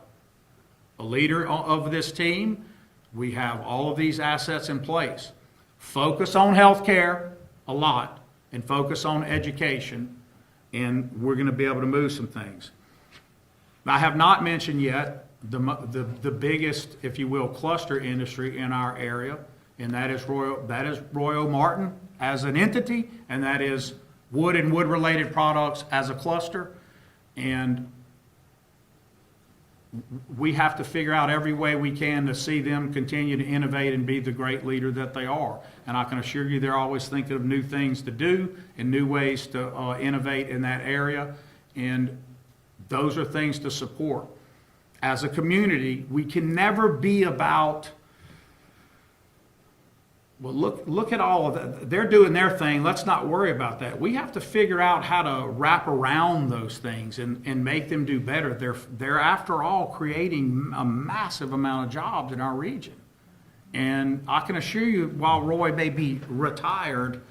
a leader of this team. We have all of these assets in place. Focus on healthcare a lot, and focus on education, and we're going to be able to move some things. I have not mentioned yet the biggest, if you will, cluster industry in our area, and that is Royal Martin as an entity, and that is wood and wood-related products as a cluster. And we have to figure out every way we can to see them continue to innovate and be the great leader that they are. And I can assure you they're always thinking of new things to do and new ways to innovate in that area. And those are things to support. As a community, we can never be about, well, look at all of that. They're doing their thing. Let's not worry about that. We have to figure out how to wrap around those things and make them do better. They're after all creating a massive amount of jobs in our region. And I can assure you, while Roy may be retired,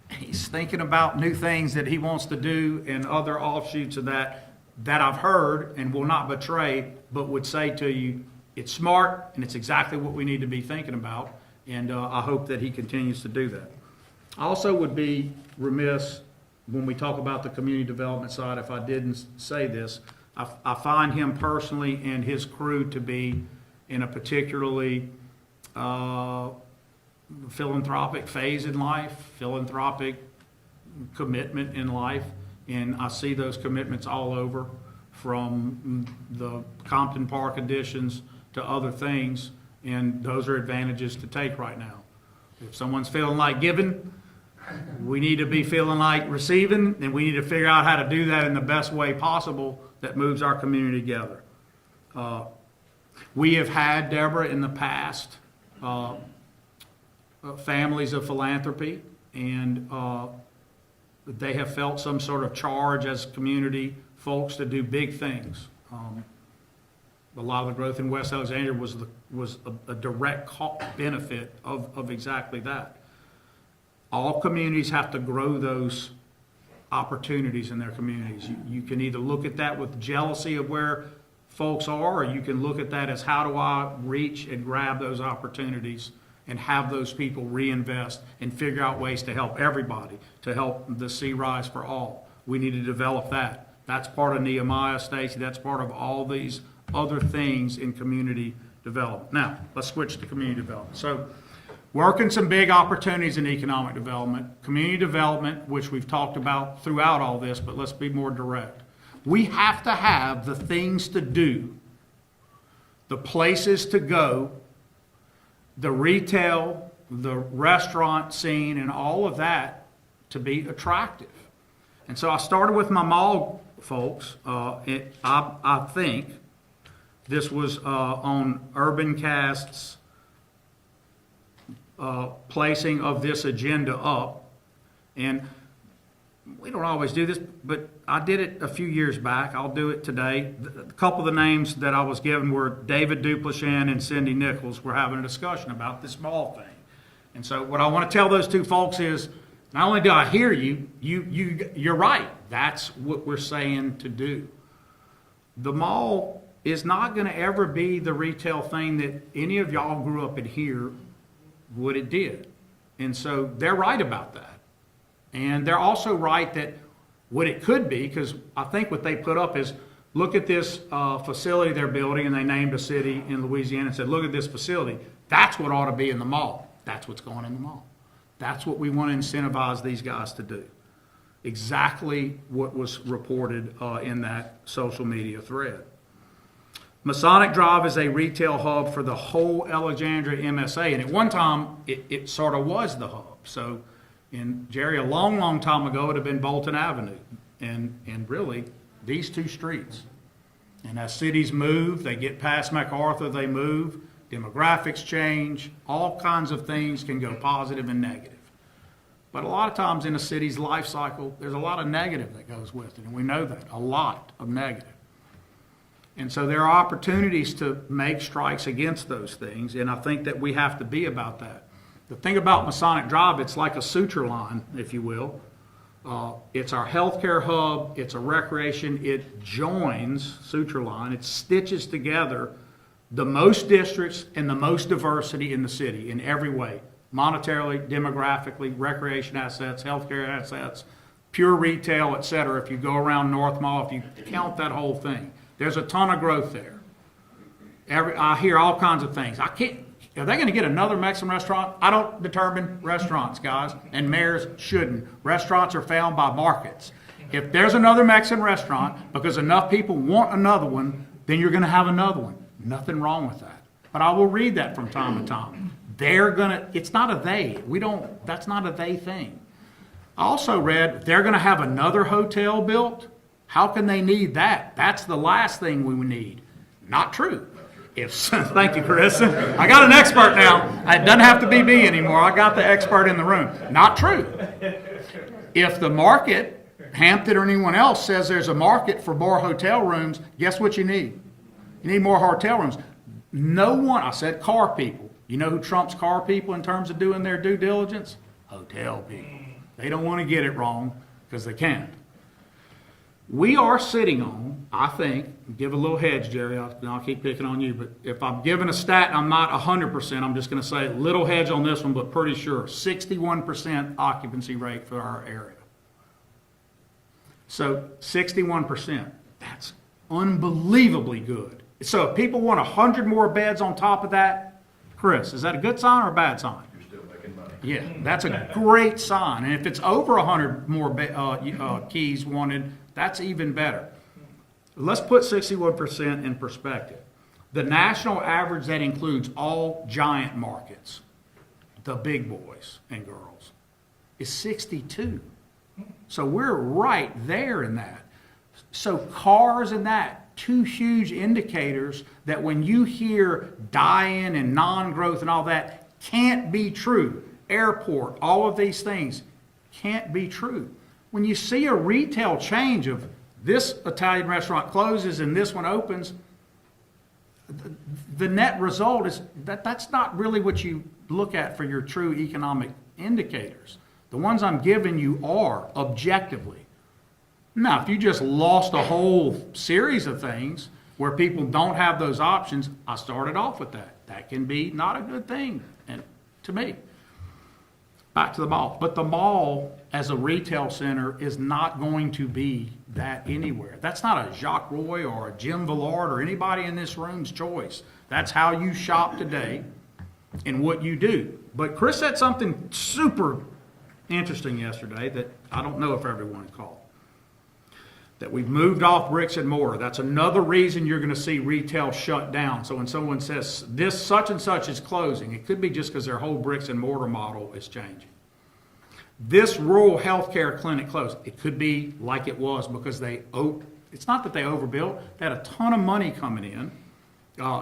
he's thinking about new things that he wants to do and other offshoots of that I've heard and will not betray, but would say to you, it's smart and it's exactly what we need to be thinking about. And I hope that he continues to do that. I also would be remiss when we talk about the community development side if I didn't say this. I find him personally and his crew to be in a particularly philanthropic phase in life, philanthropic commitment in life. And I see those commitments all over, from the Compton Park additions to other things. And those are advantages to take right now. If someone's feeling like giving, we need to be feeling like receiving, and we need to figure out how to do that in the best way possible that moves our community together. We have had, Deborah, in the past, families of philanthropy, and they have felt some sort of charge as community folks to do big things. A lot of the growth in West Alexandria was a direct benefit of exactly that. All communities have to grow those opportunities in their communities. You can either look at that with jealousy of where folks are, or you can look at that as how do I reach and grab those opportunities and have those people reinvest and figure out ways to help everybody, to help the sea rise for all. We need to develop that. That's part of Nehemiah, Stacy. That's part of all these other things in community development. Now, let's switch to community development. So, working some big opportunities in economic development, community development, which we've talked about throughout all this, but let's be more direct. We have to have the things to do, the places to go, the retail, the restaurant scene, and all of that to be attractive. And so I started with my mall folks. I think this was on UrbanCast's placing of this agenda up. And we don't always do this, but I did it a few years back. I'll do it today. A couple of the names that I was given were David Duplichan and Cindy Nichols. We're having a discussion about this mall thing. And so what I want to tell those two folks is, not only do I hear you, you're right. That's what we're saying to do. The mall is not going to ever be the retail thing that any of y'all grew up in here would it did. And so they're right about that. And they're also right that what it could be, because I think what they put up is, look at this facility they're building, and they named a city in Louisiana and said, look at this facility. That's what ought to be in the mall. That's what's going in the mall. That's what we want to incentivize these guys to do. Exactly what was reported in that social media thread. Masonic Drive is a retail hub for the whole Alexandria MSA, and at one time it sort of was the hub. So, Jerry, a long, long time ago, it would have been Bolton Avenue, and really these two streets. And as cities move, they get past MacArthur, they move, demographics change, all kinds of things can go positive and negative. But a lot of times in a city's life cycle, there's a lot of negative that goes with it, and we know that, a lot of negative. And so there are opportunities to make strikes against those things, and I think that we have to be about that. The thing about Masonic Drive, it's like a suture line, if you will. It's our healthcare hub, it's a recreation, it joins, suture line, it stitches together the most districts and the most diversity in the city in every way. Monetarily, demographically, recreation assets, healthcare assets, pure retail, et cetera. If you go around North Mall, if you count that whole thing, there's a ton of growth there. I hear all kinds of things. Are they going to get another Mexican restaurant? I don't determine restaurants, guys, and mayors shouldn't. Restaurants are found by markets. If there's another Mexican restaurant because enough people want another one, then you're going to have another one. Nothing wrong with that. But I will read that from time to time. It's not a they. That's not a they thing. I also read they're going to have another hotel built. How can they need that? That's the last thing we need. Not true. Thank you, Chris. I got an expert now. It doesn't have to be me anymore. I got the expert in the room. Not true. If the market, Hampton or anyone else, says there's a market for more hotel rooms, guess what you need? You need more hotel rooms. No one, I said car people. You know who trumps car people in terms of doing their due diligence? Hotel people. They don't want to get it wrong because they can't. We are sitting on, I think, give a little hedge, Jerry, I'll keep picking on you, but if I'm giving a stat and I'm not 100%, I'm just going to say little hedge on this one, but pretty sure, 61% occupancy rate for our area. So 61%, that's unbelievably good. So if people want 100 more beds on top of that, Chris, is that a good sign or a bad sign? You're still making money. Yeah, that's a great sign. And if it's over 100 more keys wanted, that's even better. Let's put 61% in perspective. The national average that includes all giant markets, the big boys and girls, is 62. So we're right there in that. So cars and that, two huge indicators that when you hear die-in and non-growth and all that, can't be true. Airport, all of these things can't be true. When you see a retail change of this Italian restaurant closes and this one opens, the net result is that's not really what you look at for your true economic indicators. The ones I'm giving you are objectively. Now, if you just lost a whole series of things where people don't have those options, I started off with that. That can be not a good thing, and to me. Back to the mall. But the mall as a retail center is not going to be that anywhere. That's not a Jacques Roy or a Jim Villard or anybody in this room's choice. That's how you shop today and what you do. But Chris said something super interesting yesterday that I don't know if everyone caught. That we've moved off bricks and mortar. That's another reason you're going to see retail shut down. So when someone says this such and such is closing, it could be just because their whole bricks and mortar model is changing. This rural healthcare clinic closed. It could be like it was because it's not that they overbuilt. They had a ton of money coming in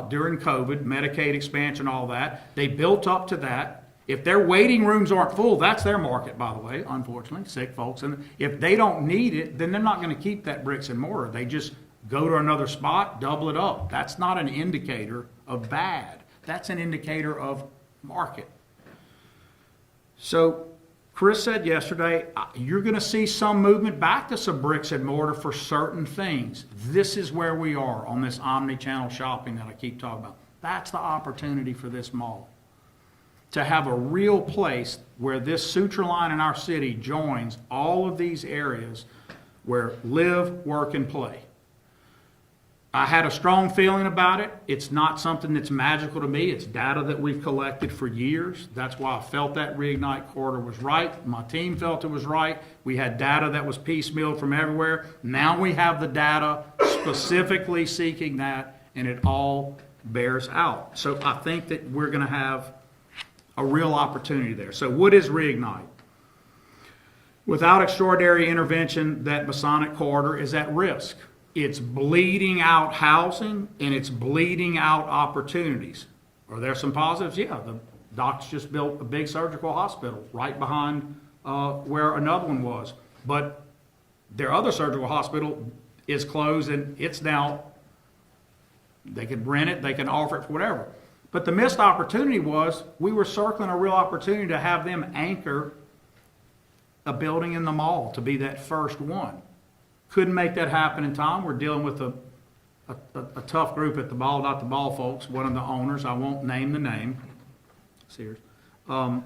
during COVID, Medicaid expansion, all that. They built up to that. If their waiting rooms aren't full, that's their market, by the way, unfortunately, sick folks. And if they don't need it, then they're not going to keep that bricks and mortar. They just go to another spot, double it up. That's not an indicator of bad. That's an indicator of market. So Chris said yesterday, you're going to see some movement back to some bricks and mortar for certain things. This is where we are on this omni-channel shopping that I keep talking about. That's the opportunity for this mall. To have a real place where this suture line in our city joins all of these areas where live, work, and play. I had a strong feeling about it. It's not something that's magical to me. It's data that we've collected for years. That's why I felt that Reignite corridor was right. My team felt it was right. We had data that was piecemealed from everywhere. Now we have the data specifically seeking that, and it all bears out. So I think that we're going to have a real opportunity there. So what is Reignite? Without extraordinary intervention, that Masonic corridor is at risk. It's bleeding out housing and it's bleeding out opportunities. Are there some positives? Yeah, the docs just built a big surgical hospital right behind where another one was. But their other surgical hospital is closed and it's now, they could rent it, they can offer it for whatever. But the missed opportunity was we were circling a real opportunity to have them anchor a building in the mall to be that first one. Couldn't make that happen in time. We're dealing with a tough group at the mall, not the mall folks, one of the owners. I won't name the name. Serious. And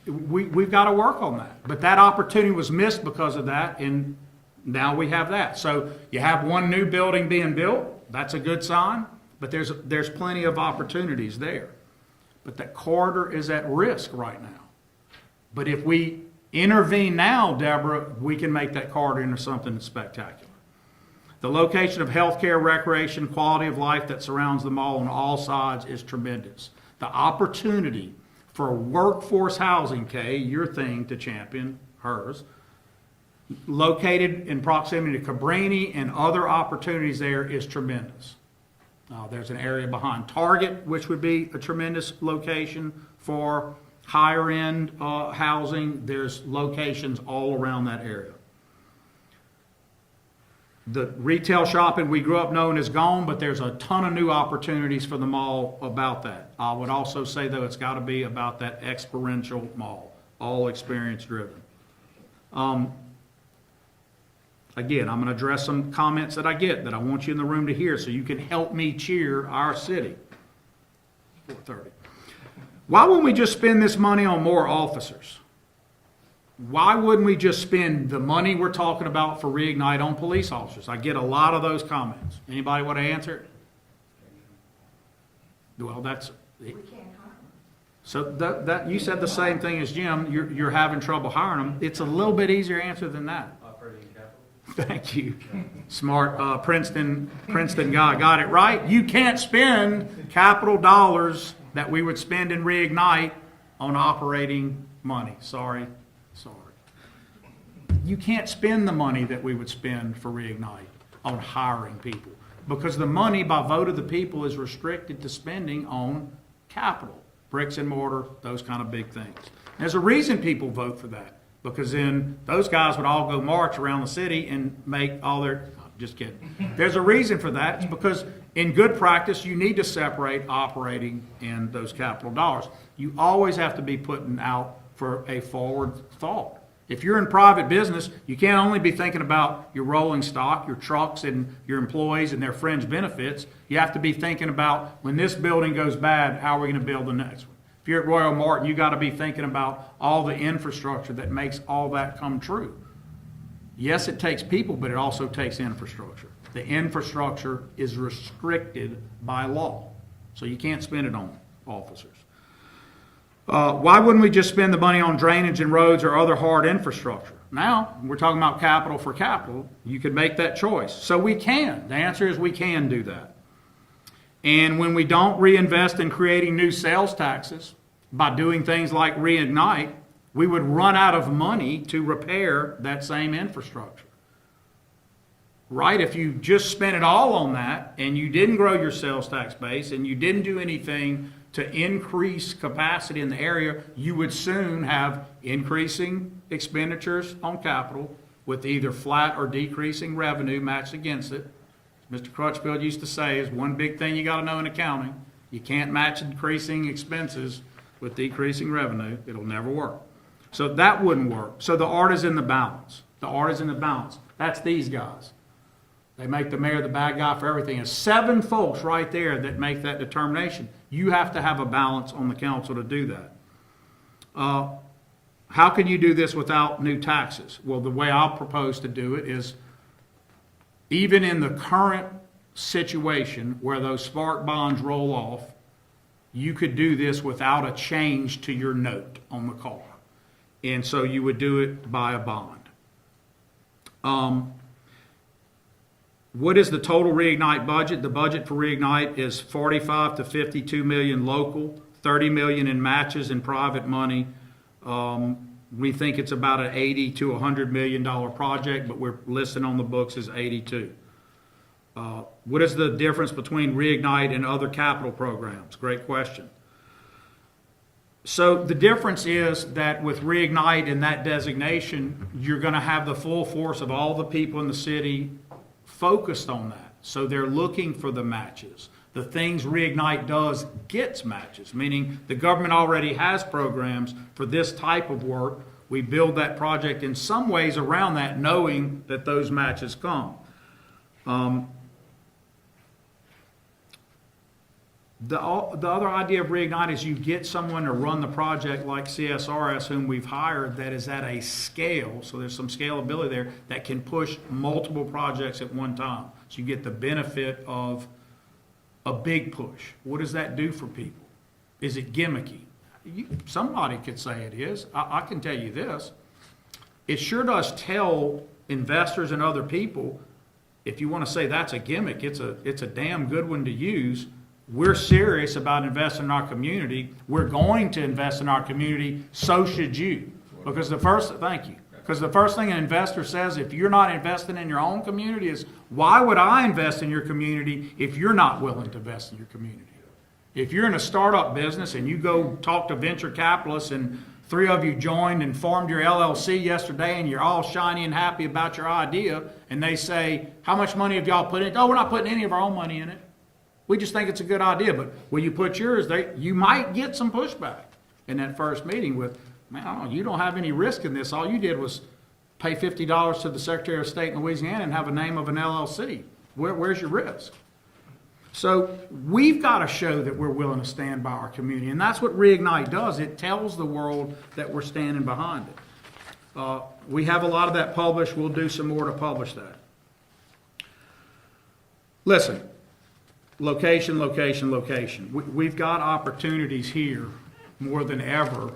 we've got to work on that. But that opportunity was missed because of that, and now we have that. So you have one new building being built. That's a good sign. But there's plenty of opportunities there. But that corridor is at risk right now. But if we intervene now, Deborah, we can make that corridor into something spectacular. The location of healthcare, recreation, quality of life that surrounds the mall on all sides is tremendous. The opportunity for workforce housing, Kay, your thing to champion, hers, located in proximity to Cabrini and other opportunities there is tremendous. There's an area behind Target, which would be a tremendous location for higher end housing. There's locations all around that area. The retail shopping we grew up knowing is gone, but there's a ton of new opportunities for the mall about that. I would also say, though, it's got to be about that experiential mall, all experience driven. Again, I'm going to address some comments that I get that I want you in the room to hear so you can help me cheer our city. 4:30. Why wouldn't we just spend this money on more officers? Why wouldn't we just spend the money we're talking about for Reignite on police officers? I get a lot of those comments. Anybody want to answer it? Well, that's... We can't hire them. So that you said the same thing as Jim. You're having trouble hiring them. It's a little bit easier answer than that. Thank you. Smart Princeton guy got it right. You can't spend capital dollars that we would spend in Reignite on operating money. Sorry. You can't spend the money that we would spend for Reignite on hiring people because the money by vote of the people is restricted to spending on capital, bricks and mortar, those kind of big things. There's a reason people vote for that. Because then those guys would all go march around the city and make all their, just kidding. There's a reason for that. It's because in good practice, you need to separate operating and those capital dollars. You always have to be putting out for a forward thought. If you're in private business, you can't only be thinking about your rolling stock, your trucks, and your employees and their fringe benefits. You have to be thinking about when this building goes bad, how are we going to build the next one? If you're at Royal Martin, you got to be thinking about all the infrastructure that makes all that come true. Yes, it takes people, but it also takes infrastructure. The infrastructure is restricted by law, so you can't spend it on officers. Why wouldn't we just spend the money on drainage and roads or other hard infrastructure? Now, we're talking about capital for capital. You could make that choice. So we can. The answer is we can do that. And when we don't reinvest in creating new sales taxes by doing things like reignite, we would run out of money to repair that same infrastructure. Right? If you just spent it all on that and you didn't grow your sales tax base and you didn't do anything to increase capacity in the area, you would soon have increasing expenditures on capital with either flat or decreasing revenue matched against it. Mr. Crutchfield used to say is one big thing you got to know in accounting. You can't match increasing expenses with decreasing revenue. It'll never work. So that wouldn't work. So the art is in the balance. The art is in the balance. That's these guys. They make the mayor the bad guy for everything. There's 7 folks right there that make that determination. You have to have a balance on the council to do that. How can you do this without new taxes? Well, the way I'll propose to do it is even in the current situation where those spark bonds roll off, you could do this without a change to your note on the car. And so you would do it by a bond. What is the total Reignite budget? The budget for Reignite is 45 to 52 million local, 30 million in matches and private money. We think it's about an 80 to 100 million dollar project, but we're listed on the books as 82. What is the difference between Reignite and other capital programs? Great question. So the difference is that with Reignite and that designation, you're going to have the full force of all the people in the city focused on that. So they're looking for the matches. The things Reignite does gets matches, meaning the government already has programs for this type of work. We build that project in some ways around that, knowing that those matches come. The other idea of Reignite is you get someone to run the project like CSRS, whom we've hired, that is at a scale, so there's some scalability there, that can push multiple projects at one time. So you get the benefit of a big push. What does that do for people? Is it gimmicky? Somebody could say it is. I can tell you this. It sure does tell investors and other people, if you want to say that's a gimmick, it's a damn good one to use. We're serious about investing in our community. We're going to invest in our community. So should you. Because the first thing an investor says, if you're not investing in your own community, is why would I invest in your community if you're not willing to invest in your community? If you're in a startup business and you go talk to venture capitalists and 3 of you joined and formed your LLC yesterday and you're all shiny and happy about your idea, and they say, how much money have y'all put in? Oh, we're not putting any of our own money in it. We just think it's a good idea, but will you put yours? You might get some pushback in that first meeting with, man, you don't have any risk in this. All you did was pay $50 to the Secretary of State in Louisiana and have a name of an LLC. Where's your risk? So we've got to show that we're willing to stand by our community, and that's what Reignite does. It tells the world that we're standing behind it. We have a lot of that published. We'll do some more to publish that. Listen. Location, location, location. We've got opportunities here more than ever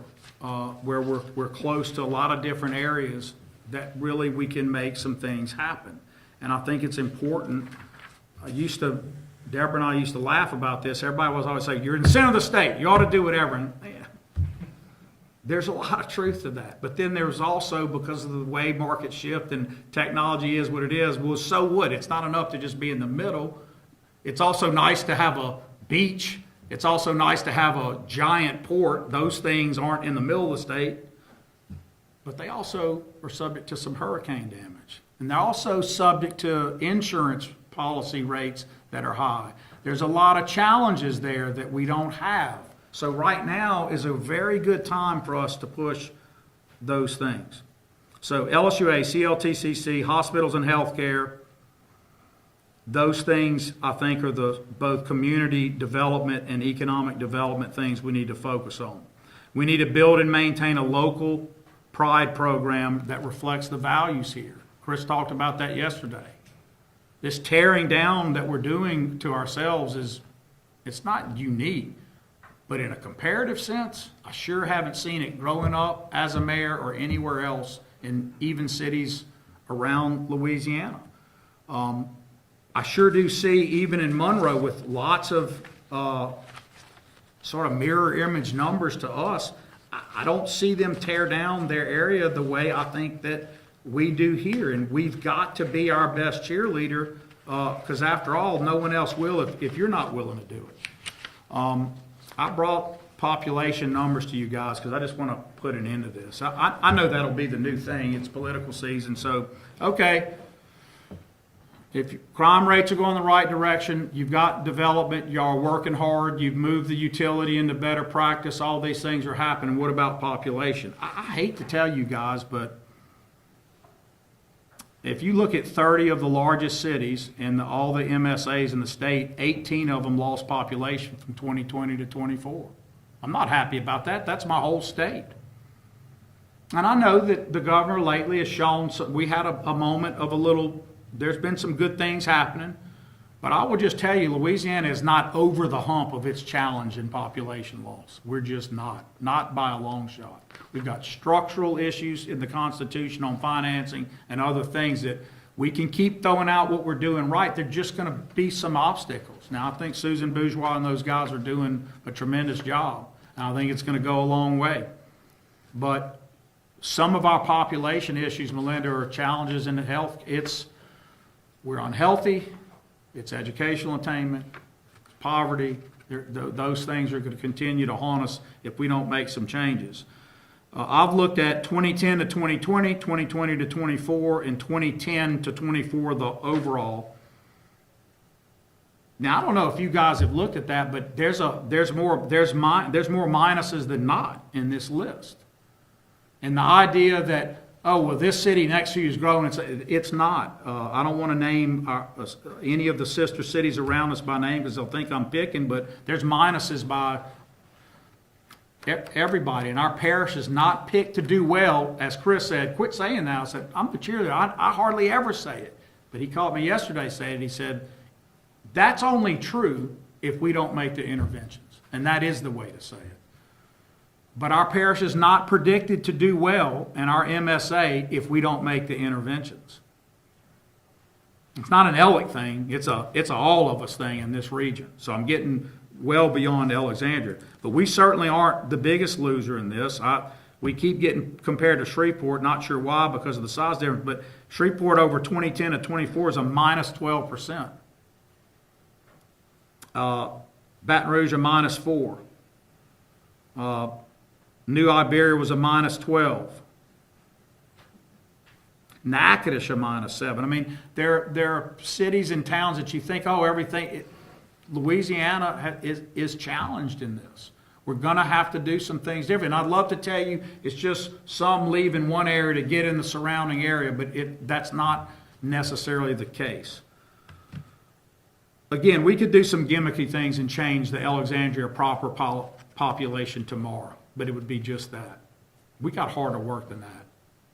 where we're close to a lot of different areas that really we can make some things happen. And I think it's important. Deborah and I used to laugh about this. Everybody was always saying, you're in the center of the state. You ought to do whatever. And there's a lot of truth to that. But then there's also, because of the way markets shift and technology is what it is, well, so what? It's not enough to just be in the middle. It's also nice to have a beach. It's also nice to have a giant port. Those things aren't in the middle of the state. But they also are subject to some hurricane damage. And they're also subject to insurance policy rates that are high. There's a lot of challenges there that we don't have. So right now is a very good time for us to push those things. So LSUA, CLTCC, hospitals and healthcare, those things I think are the both community development and economic development things we need to focus on. We need to build and maintain a local pride program that reflects the values here. Chris talked about that yesterday. This tearing down that we're doing to ourselves it's not unique, but in a comparative sense, I sure haven't seen it growing up as a mayor or anywhere else in even cities around Louisiana. I sure do see, even in Monroe, with lots of sort of mirror image numbers to us, I don't see them tear down their area the way I think that we do here. And we've got to be our best cheerleader, because after all, no one else will if you're not willing to do it. I brought population numbers to you guys because I just want to put an end to this. I know that'll be the new thing. It's political season. So, okay. If crime rates are going the right direction, you've got development, y'all are working hard, you've moved the utility into better practice, all these things are happening. What about population? I hate to tell you guys, but if you look at 30 of the largest cities and all the MSAs in the state, 18 of them lost population from 2020 to 24. I'm not happy about that. That's my whole state. And I know that the governor lately has shown, we had a moment of there's been some good things happening, but I will just tell you, Louisiana is not over the hump of its challenge in population loss. We're just not by a long shot. We've got structural issues in the Constitution on financing and other things that we can keep throwing out what we're doing right. They're just going to be some obstacles. Now, I think Susan Bourgeois and those guys are doing a tremendous job, and I think it's going to go a long way. But some of our population issues, Melinda, are challenges in the health. We're unhealthy, it's educational attainment, it's poverty. Those things are going to continue to haunt us if we don't make some changes. I've looked at 2010 to 2020, 2020 to 24, and 2010 to 24, the overall. Now, I don't know if you guys have looked at that, but there's more minuses than not in this list. And the idea that, oh, well, this city next to you is growing. It's not. I don't want to name any of the sister cities around us by name because they'll think I'm picking, but there's minuses by everybody. And our parish is not picked to do well. As Chris said, quit saying that. I said, I'm the cheerleader. I hardly ever say it. But he caught me yesterday saying it. He said, that's only true if we don't make the interventions. And that is the way to say it. But our parish is not predicted to do well in our MSA if we don't make the interventions. It's not an Ellick thing. It's a all of us thing in this region. So I'm getting well beyond Alexandria. But we certainly aren't the biggest loser in this. We keep getting compared to Shreveport. Not sure why because of the size difference. But Shreveport over 2010 to 24 is a minus 12%. Baton Rouge a minus 4. New Iberia was a minus 12. Natchitoches a minus 7. I mean, there are cities and towns that you think, oh, Louisiana is challenged in this. We're going to have to do some things different. And I'd love to tell you it's just some leave in one area to get in the surrounding area, but that's not necessarily the case. Again, we could do some gimmicky things and change the Alexandria proper population tomorrow. But it would be just that. We got harder work than that.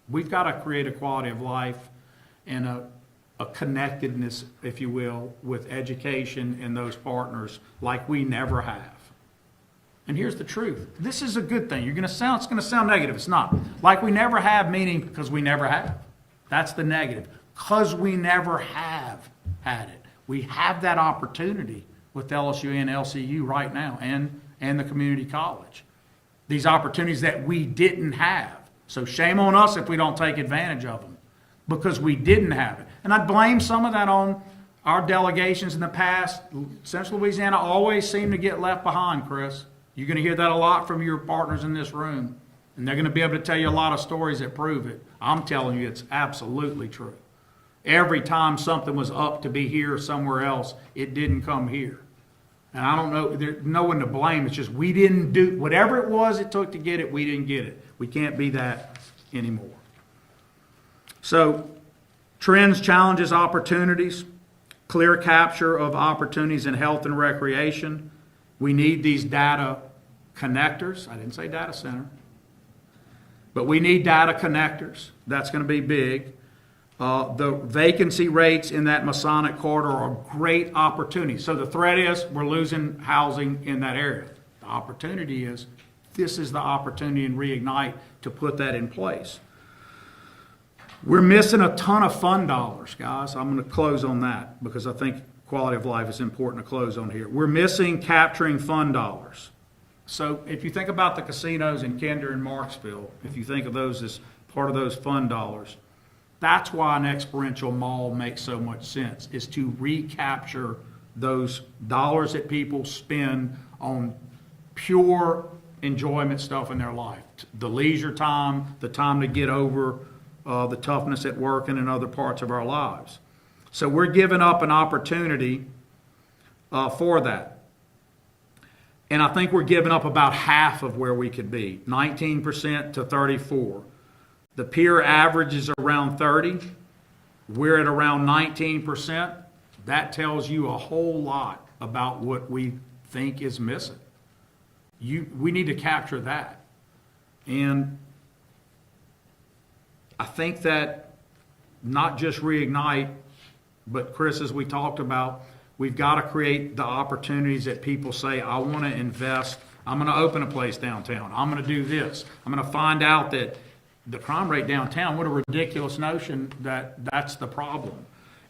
We've got to create a quality of life and a connectedness, if you will, with education and those partners like we never have. And here's the truth. This is a good thing. It's going to sound negative. It's not. Like we never have, meaning because we never have. That's the negative. Because we never have had it. We have that opportunity with LSU and LCU right now and the community college. These opportunities that we didn't have. So shame on us if we don't take advantage of them because we didn't have it. And I blame some of that on our delegations in the past. Central Louisiana always seemed to get left behind, Chris. You're going to hear that a lot from your partners in this room. And they're going to be able to tell you a lot of stories that prove it. I'm telling you it's absolutely true. Every time something was up to be here or somewhere else, it didn't come here. And I don't know, there's no one to blame. It's just we didn't do, whatever it was it took to get it, we didn't get it. We can't be that anymore. So, trends, challenges, opportunities, clear capture of opportunities in health and recreation. We need these data connectors. I didn't say data center. But we need data connectors. That's going to be big. The vacancy rates in that Masonic corridor are a great opportunity. So the threat is we're losing housing in that area. The opportunity is this is the opportunity in Reignite to put that in place. We're missing a ton of fund dollars, guys. I'm going to close on that because I think quality of life is important to close on here. We're missing capturing fund dollars. So if you think about the casinos in Kinder and Marksville, if you think of those as part of those fund dollars, that's why an experiential mall makes so much sense, is to recapture those dollars that people spend on pure enjoyment stuff in their life. The leisure time, the time to get over the toughness at work and in other parts of our lives. So we're giving up an opportunity for that. And I think we're giving up about half of where we could be, 19% to 34%. The peer average is around 30. We're at around 19%. That tells you a whole lot about what we think is missing. We need to capture that. And I think that not just Reignite, but Chris, as we talked about, we've got to create the opportunities that people say, I want to invest. I'm going to open a place downtown. I'm going to do this. I'm going to find out that the crime rate downtown, what a ridiculous notion that that's the problem.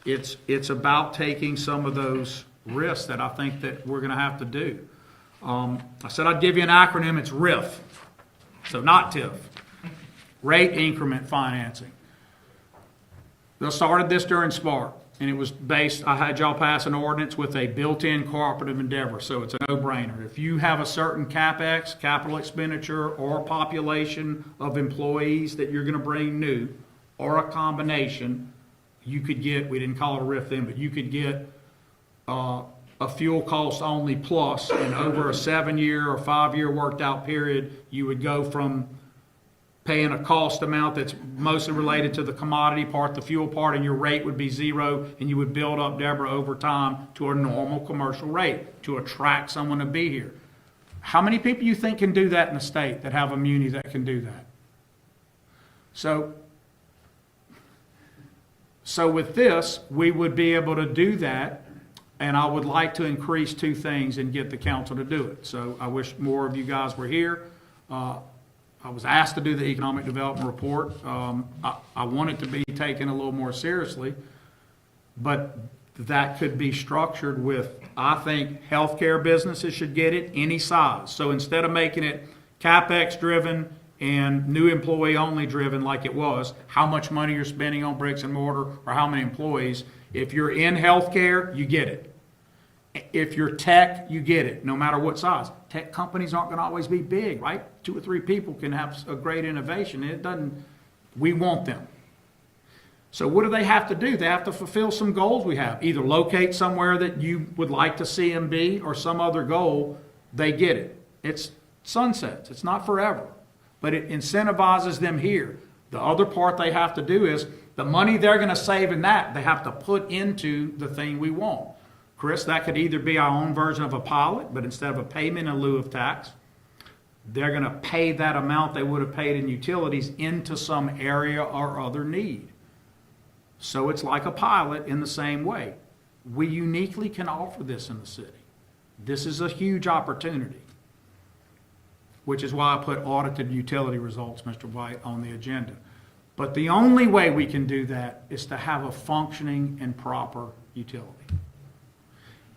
It's about taking some of those risks that I think that we're going to have to do. I said I'd give you an acronym. It's RIF. So not TIF. Rate Increment Financing. They started this during Spark. And it was based, I had y'all pass an ordinance with a built-in cooperative endeavor, so it's a no-brainer. If you have a certain CapEx, capital expenditure, or population of employees that you're going to bring new, or a combination, you could get, we didn't call it a RIF then, but you could get a fuel cost only plus, and over a 7-year or 5-year worked out period, you would go from paying a cost amount that's mostly related to the commodity part, the fuel part, and your rate would be zero, and you would build up, Deborah, over time to a normal commercial rate to attract someone to be here. How many people you think can do that in the state that have a muni that can do that? So with this, we would be able to do that, and I would like to increase 2 things and get the council to do it. So I wish more of you guys were here. I was asked to do the economic development report. I want it to be taken a little more seriously, but that could be structured with, I think healthcare businesses should get it any size. So instead of making it CapEx driven and new employee only driven like it was, how much money you're spending on bricks and mortar or how many employees, if you're in healthcare, you get it. If you're tech, you get it, no matter what size. Tech companies aren't going to always be big, right? 2 or 3 people can have a great innovation. It doesn't, we want them. So what do they have to do? They have to fulfill some goals we have. Either locate somewhere that you would like to see them be or some other goal, they get it. It's sunsets. It's not forever. But it incentivizes them here. The other part they have to do is the money they're going to save in that, they have to put into the thing we want. Chris, that could either be our own version of a pilot, but instead of a payment in lieu of tax, they're going to pay that amount they would have paid in utilities into some area or other need. So it's like a pilot in the same way. We uniquely can offer this in the city. This is a huge opportunity, which is why I put audited utility results, Mr. White, on the agenda. But the only way we can do that is to have a functioning and proper utility.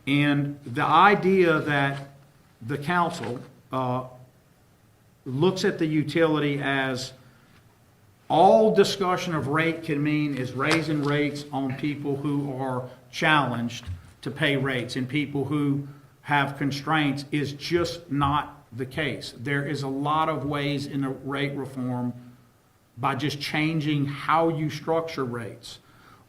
And the idea that the council looks at the utility as all discussion of rate can mean is raising rates on people who are challenged to pay rates and people who have constraints is just not the case. There is a lot of ways in a rate reform by just changing how you structure rates.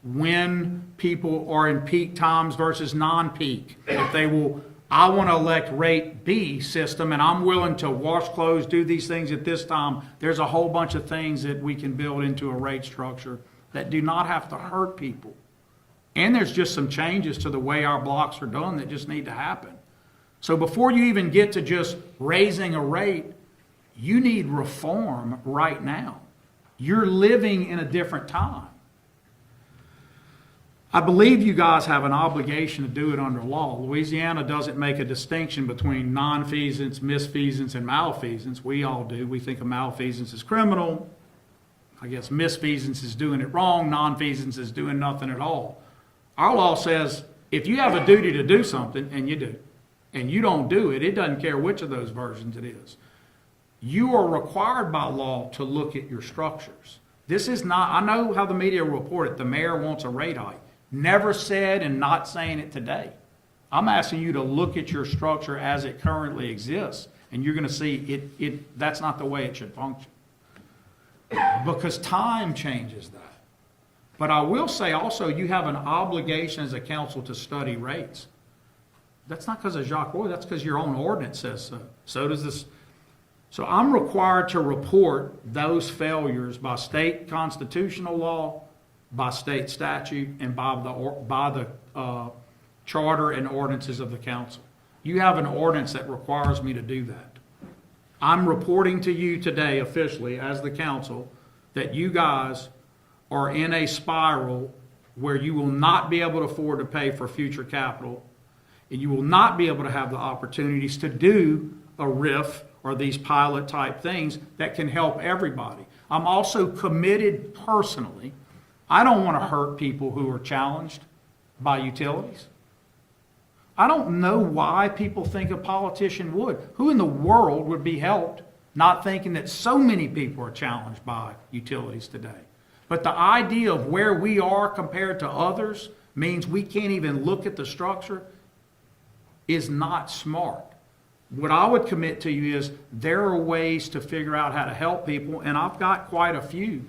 when people are in peak times versus non-peak. If they will, I want to elect rate B system and I'm willing to wash clothes, do these things at this time. There's a whole bunch of things that we can build into a rate structure that do not have to hurt people. And there's just some changes to the way our blocks are done that just need to happen. So before you even get to just raising a rate, you need reform right now. You're living in a different time. I believe you guys have an obligation to do it under law. Louisiana doesn't make a distinction between nonfeasance, misfeasance, and malfeasance. We all do. We think of malfeasance as criminal. I guess misfeasance is doing it wrong. Nonfeasance is doing nothing at all. Our law says if you have a duty to do something, and you do, and you don't do it, it doesn't care which of those versions it is. You are required by law to look at your structures. This is not, I know how the media report it, the mayor wants a rate hike. Never said and not saying it today. I'm asking you to look at your structure as it currently exists, and you're going to see that's not the way it should function. Because time changes that. But I will say also, you have an obligation as a council to study rates. That's not because of Jacques Roy, that's because your own ordinance says so. So does this. So I'm required to report those failures by state constitutional law, by state statute, and by the charter and ordinances of the council. You have an ordinance that requires me to do that. I'm reporting to you today officially as the council that you guys are in a spiral where you will not be able to afford to pay for future capital, and you will not be able to have the opportunities to do a RIF or these pilot type things that can help everybody. I'm also committed personally. I don't want to hurt people who are challenged by utilities. I don't know why people think a politician would. Who in the world would be helped not thinking that so many people are challenged by utilities today? But the idea of where we are compared to others means we can't even look at the structure is not smart. What I would commit to you is there are ways to figure out how to help people, and I've got quite a few.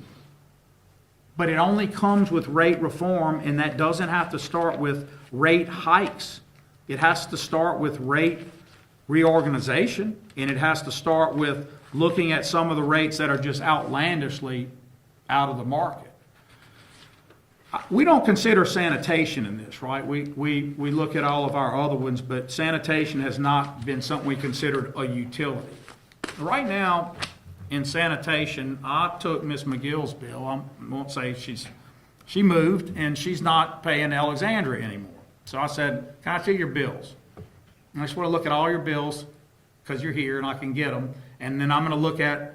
But it only comes with rate reform, and that doesn't have to start with rate hikes. It has to start with rate reorganization, and it has to start with looking at some of the rates that are just outlandishly out of the market. We don't consider sanitation in this, right? We look at all of our other ones, but sanitation has not been something we considered a utility. Right now, in sanitation, I took Miss McGill's bill. I won't say she moved, and she's not paying Alexandria anymore. So I said, can I see your bills? And I just want to look at all your bills because you're here and I can get them. And then I'm going to look at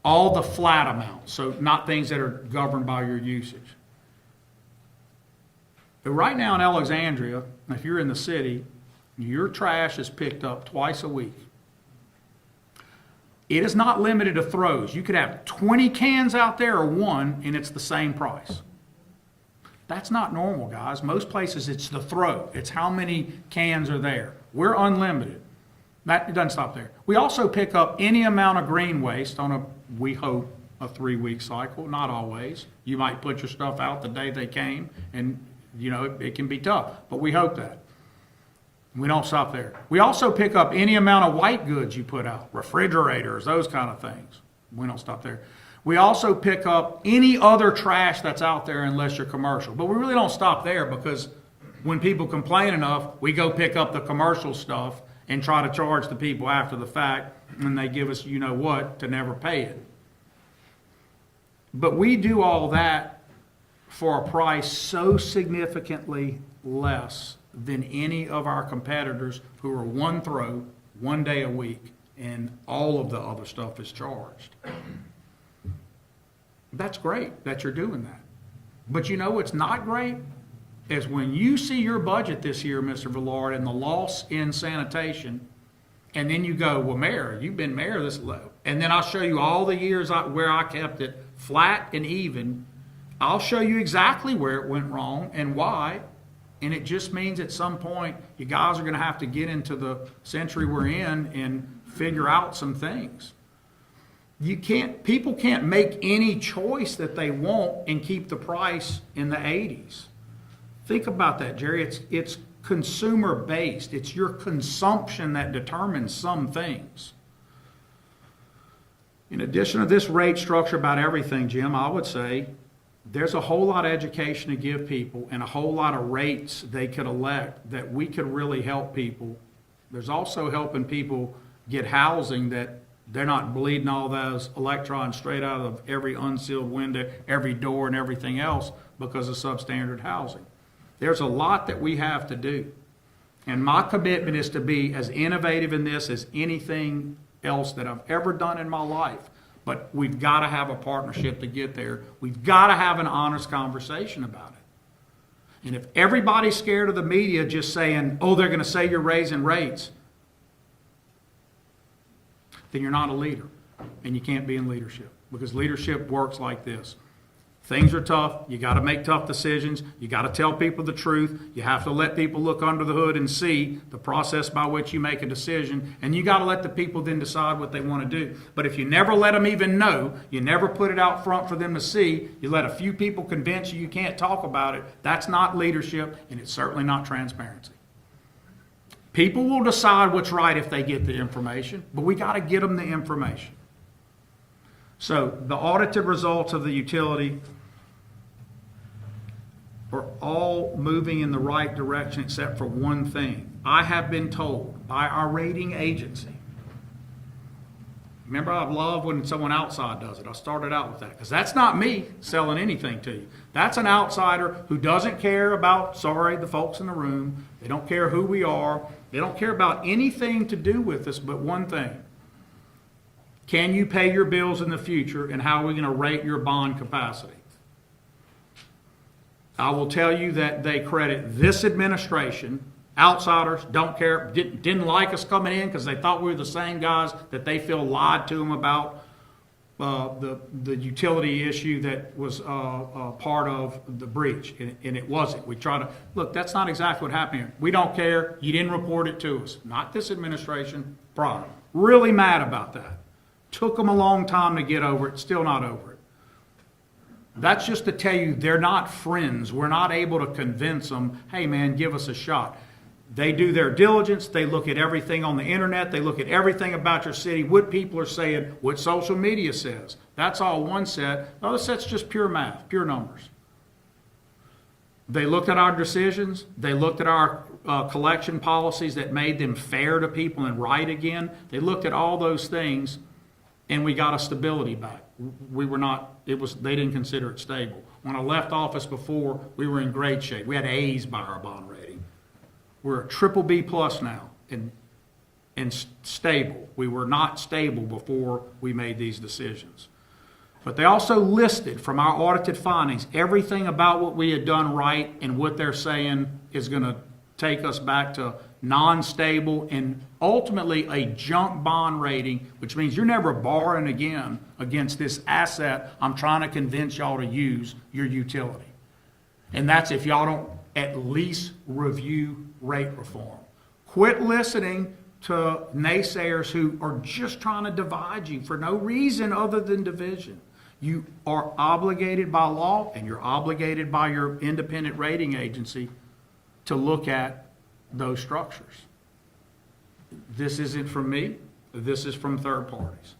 all the flat amounts, so not things that are governed by your usage. But right now in Alexandria, if you're in the city, your trash is picked up twice a week. It is not limited to throws. You could have 20 cans out there or one, and it's the same price. That's not normal, guys. Most places it's the throw. It's how many cans are there. We're unlimited. It doesn't stop there. We also pick up any amount of green waste on we hope, a 3-week cycle. Not always. You might put your stuff out the day they came, and it can be tough, but we hope that. We don't stop there. We also pick up any amount of white goods you put out, refrigerators, those kind of things. We don't stop there. We also pick up any other trash that's out there unless you're commercial. But we really don't stop there, because when people complain enough, we go pick up the commercial stuff and try to charge the people after the fact, and they give us what to never pay it. But we do all that for a price so significantly less than any of our competitors who are one throw, 1 day a week, and all of the other stuff is charged. That's great that you're doing that. But what's not great is when you see your budget this year, Mr. Villard, and the loss in sanitation, and then you go, well, Mayor, you've been mayor this low. And then I'll show you all the years where I kept it flat and even. I'll show you exactly where it went wrong and why. And it just means at some point, you guys are going to have to get into the century we're in and figure out some things. People can't make any choice that they want and keep the price in the 80s. Think about that, Jerry. It's consumer based. It's your consumption that determines some things. In addition to this rate structure about everything, Jim, I would say there's a whole lot of education to give people and a whole lot of rates they could elect that we could really help people. There's also helping people get housing that they're not bleeding all those electrons straight out of every unsealed window, every door, and everything else because of substandard housing. There's a lot that we have to do. And my commitment is to be as innovative in this as anything else that I've ever done in my life. But we've got to have a partnership to get there. We've got to have an honest conversation about it. And if everybody's scared of the media just saying, oh, they're going to say you're raising rates, then you're not a leader. And you can't be in leadership. Because leadership works like this. Things are tough. You got to make tough decisions. You got to tell people the truth. You have to let people look under the hood and see the process by which you make a decision. And you got to let the people then decide what they want to do. But if you never let them even know, you never put it out front for them to see, you let a few people convince you can't talk about it, that's not leadership, and it's certainly not transparency. People will decide what's right if they get the information, but we got to get them the information. So the audited results of the utility are all moving in the right direction except for one thing. I have been told by our rating agency. Remember, I love when someone outside does it. I started out with that because that's not me selling anything to you. That's an outsider who doesn't care about, the folks in the room. They don't care who we are. They don't care about anything to do with us but one thing. Can you pay your bills in the future, and how are we going to rate your bond capacity? I will tell you that they credit this administration. Outsiders don't care, didn't like us coming in because they thought we were the same guys that they feel lied to them about the utility issue that was part of the breach, and it wasn't. We try to, look, that's not exactly what happened here. We don't care. You didn't report it to us. Not this administration, prior. Really mad about that. Took them a long time to get over it, still not over it. That's just to tell you they're not friends. We're not able to convince them, hey man, give us a shot. They do their diligence. They look at everything on the internet. They look at everything about your city, what people are saying, what social media says. That's all one set. The other set's just pure math, pure numbers. They looked at our decisions. They looked at our collection policies that made them fair to people and right again. They looked at all those things, and we got a stability back. We were not, they didn't consider it stable. When I left office before, we were in great shape. We had A's by our bond rating. We're a triple B plus now and stable. We were not stable before we made these decisions. But they also listed from our audited findings everything about what we had done right and what they're saying is going to take us back to non-stable and ultimately a junk bond rating, which means you're never borrowing again against this asset I'm trying to convince y'all to use, your utility. And that's if y'all don't at least review rate reform. Quit listening to naysayers who are just trying to divide you for no reason other than division. You are obligated by law and you're obligated by your independent rating agency to look at those structures. This isn't from me. This is from third parties.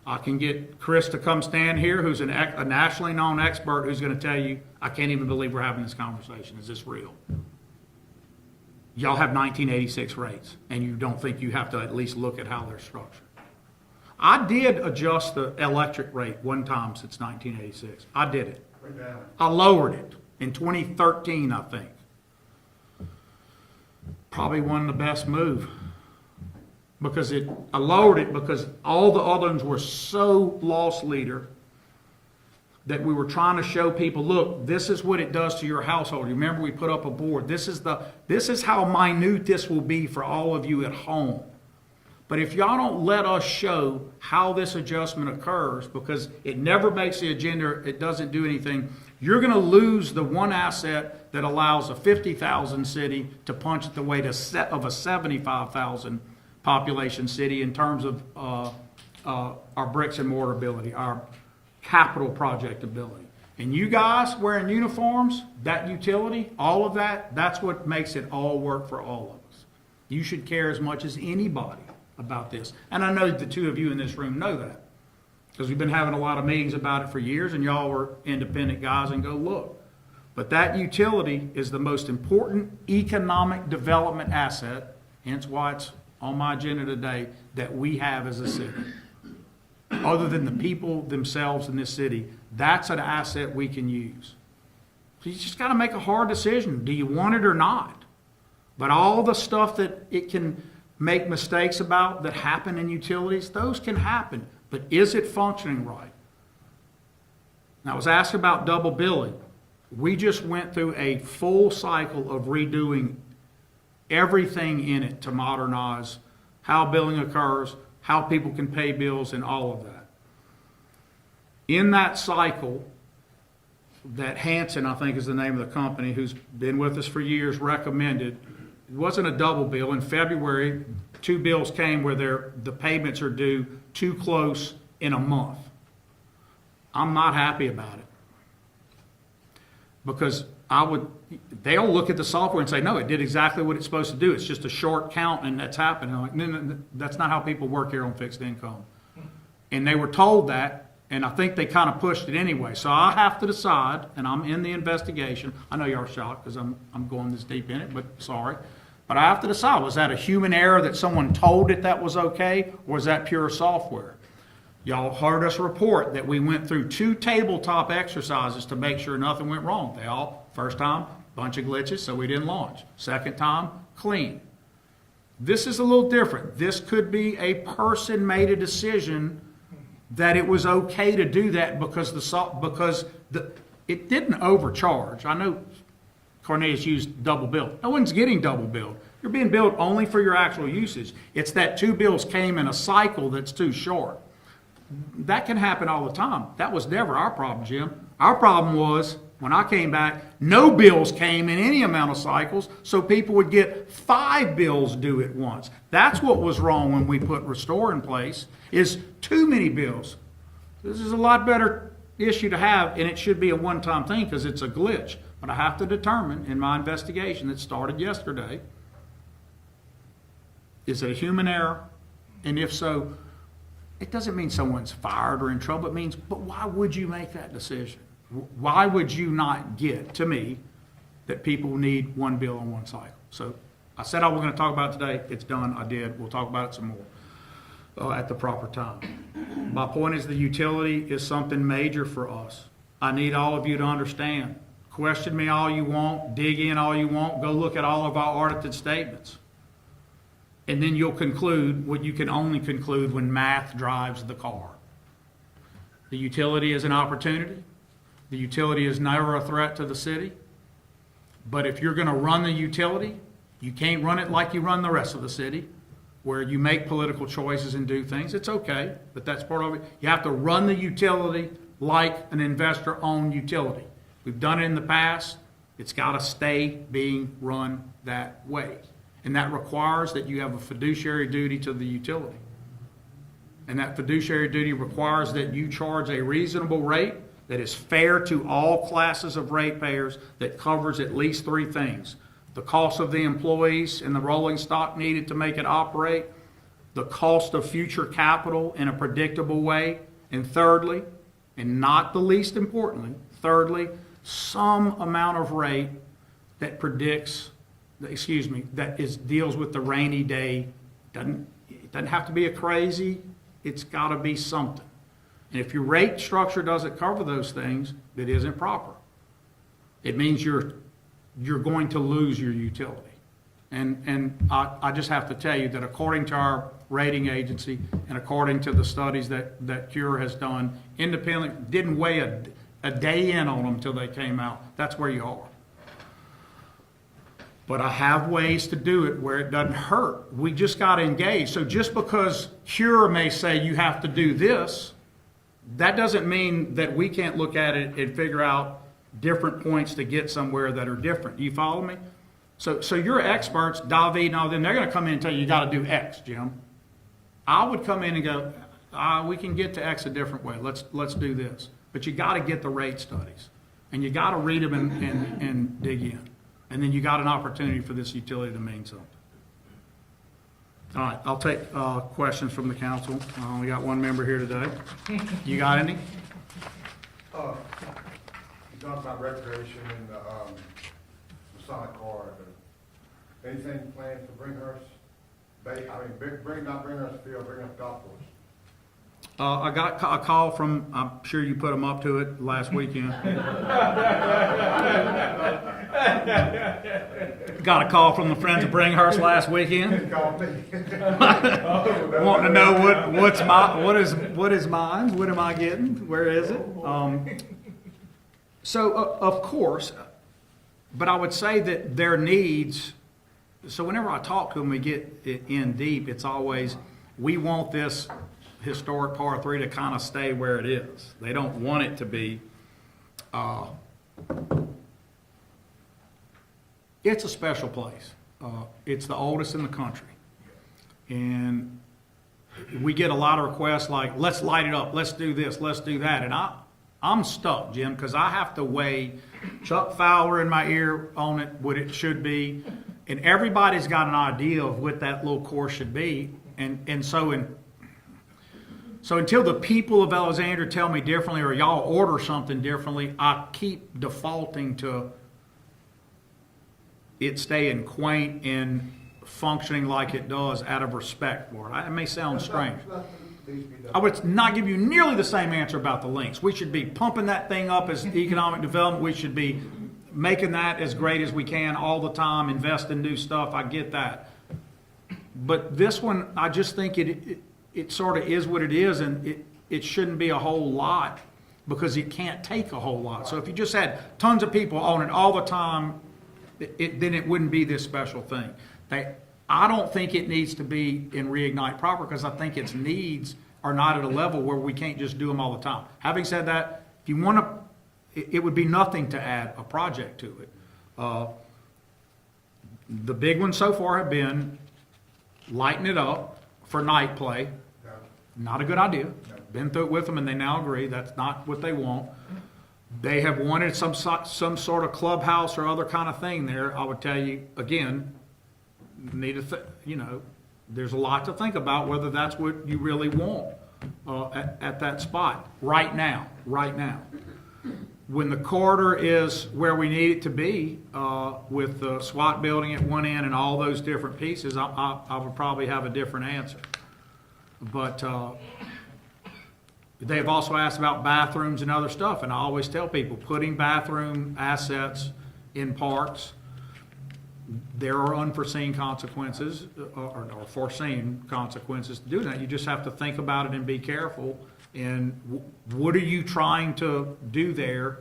I can get Chris to come stand here, who's a nationally known expert, who's going to tell you, I can't even believe we're having this conversation. Is this real? Y'all have 1986 rates, and you don't think you have to at least look at how they're structured. I did adjust the electric rate one time since 1986. I did it. I lowered it in 2013, I think. Probably one of the best moves. Because I lowered it because all the other ones were so loss leader that we were trying to show people, look, this is what it does to your household. Remember, we put up a board. This is how minute this will be for all of you at home. But if y'all don't let us show how this adjustment occurs, because it never makes the agenda, it doesn't do anything, you're going to lose the one asset that allows a 50,000 city to punch at the weight of a 75,000 population city in terms of our bricks and mortar ability, our capital project ability. And you guys wearing uniforms, that utility, all of that, that's what makes it all work for all of us. You should care as much as anybody about this. And I know the two of you in this room know that, because we've been having a lot of meetings about it for years, and y'all were independent guys and go look. But that utility is the most important economic development asset, hence why it's on my agenda today, that we have as a city. Other than the people themselves in this city, that's an asset we can use. So you just got to make a hard decision. Do you want it or not? But all the stuff that it can make mistakes about that happen in utilities, those can happen. But is it functioning right? Now, I was asked about double billing. We just went through a full cycle of redoing everything in it to modernize how billing occurs, how people can pay bills, and all of that. In that cycle, that Hanson, I think is the name of the company, who's been with us for years, recommended, it wasn't a double bill. In February, 2 bills came where the payments are due too close in a month. I'm not happy about it. Because they'll look at the software and say, no, it did exactly what it's supposed to do. It's just a short count and that's happening. I'm like, no, that's not how people work here on fixed income. And they were told that, and I think they kind of pushed it anyway. So I have to decide, and I'm in the investigation. I know you're shocked because I'm going this deep in it, but sorry. But I have to decide, was that a human error that someone told it that was okay, or was that pure software? Y'all heard us report that we went through 2 tabletop exercises to make sure nothing went wrong. First time, bunch of glitches, so we didn't launch. Second time, clean. This is a little different. This could be a person made a decision that it was okay to do that because it didn't overcharge. I know Cornelius used double bill. No one's getting double billed. You're being billed only for your actual usage. It's that 2 bills came in a cycle that's too short. That can happen all the time. That was never our problem, Jim. Our problem was, when I came back, no bills came in any amount of cycles, so people would get 5 bills due at once. That's what was wrong when we put Restore in place, is too many bills. This is a lot better issue to have, and it should be a one-time thing because it's a glitch. But I have to determine in my investigation that started yesterday, is it a human error? And if so, it doesn't mean someone's fired or in trouble. It means, but why would you make that decision? Why would you not get, to me, that people need 1 bill on 1 cycle? So I said I was going to talk about it today. It's done. I did. We'll talk about it some more at the proper time. My point is the utility is something major for us. I need all of you to understand. Question me all you want. Dig in all you want. Go look at all of our audited statements. And then you'll conclude what you can only conclude when math drives the car. The utility is an opportunity. The utility is never a threat to the city. But if you're going to run the utility, you can't run it like you run the rest of the city, where you make political choices and do things. It's okay, but that's part of it. You have to run the utility like an investor-owned utility. We've done it in the past. It's got to stay being run that way. And that requires that you have a fiduciary duty to the utility. And that fiduciary duty requires that you charge a reasonable rate that is fair to all classes of ratepayers, that covers at least 3 things: the cost of the employees and the rolling stock needed to make it operate, the cost of future capital in a predictable way, and thirdly, and not the least importantly, some amount of rate that deals with the rainy day. It doesn't have to be a crazy, it's got to be something. And if your rate structure doesn't cover those things, it isn't proper. It means you're going to lose your utility. And I just have to tell you that according to our rating agency and according to the studies that Cure has done, independently, didn't weigh a day in on them until they came out. That's where you are. But I have ways to do it where it doesn't hurt. We just got to engage. So just because Cure may say you have to do this, that doesn't mean that we can't look at it and figure out different points to get somewhere that are different. Do you follow me? So your experts, David and all them, they're going to come in and tell you got to do X, Jim. I would come in and go, we can get to X a different way. Let's do this. But you got to get the rate studies, and you got to read them and dig in, and then you got an opportunity for this utility to mean something. All right, I'll take questions from the council. We got one member here today. You got any? You talked about recreation and the Masonic car. Anything planned for Bringhurst? Not Bringhurst Field, Bringhurst Golf Course. I got a call from, I'm sure you put them up to it last weekend. Got a call from the Friends of Bringhurst last weekend. Wanting to know what is mine? What am I getting? Where is it? So of course, but I would say that their needs. So whenever I talk to them, we get in deep. It's always, we want this historic par 3 to kind of stay where it is. They don't want it to be. It's a special place. It's the oldest in the country, and we get a lot of requests like, "Let's light it up. Let's do this. Let's do that." And I'm stuck, Jim, because I have to weigh Chuck Fowler in my ear on it, what it should be, and everybody's got an idea of what that little course should be, and so until the people of Alexandria tell me differently or y'all order something differently, I keep defaulting to it staying quaint and functioning like it does out of respect for it. It may sound strange. I would not give you nearly the same answer about the links. We should be pumping that thing up as economic development. We should be making that as great as we can all the time, invest in new stuff. I get that. But this one, I just think it sort of is what it is, and it shouldn't be a whole lot because it can't take a whole lot. So if you just had tons of people on it all the time, then it wouldn't be this special thing. I don't think it needs to be in Reignite proper because I think its needs are not at a level where we can't just do them all the time. Having said that, if you want to, it would be nothing to add a project to it. The big ones so far have been lighting it up for night play. Not a good idea. Been through it with them and they now agree that's not what they want. They have wanted some sort of clubhouse or other kind of thing there. I would tell you, again, there's a lot to think about whether that's what you really want at that spot right now. When the corridor is where we need it to be, with the SWAT building at one end and all those different pieces, I would probably have a different answer. But they've also asked about bathrooms and other stuff, and I always tell people, putting bathroom assets in parks, there are unforeseen consequences, or foreseen consequences to do that. You just have to think about it and be careful. And what are you trying to do there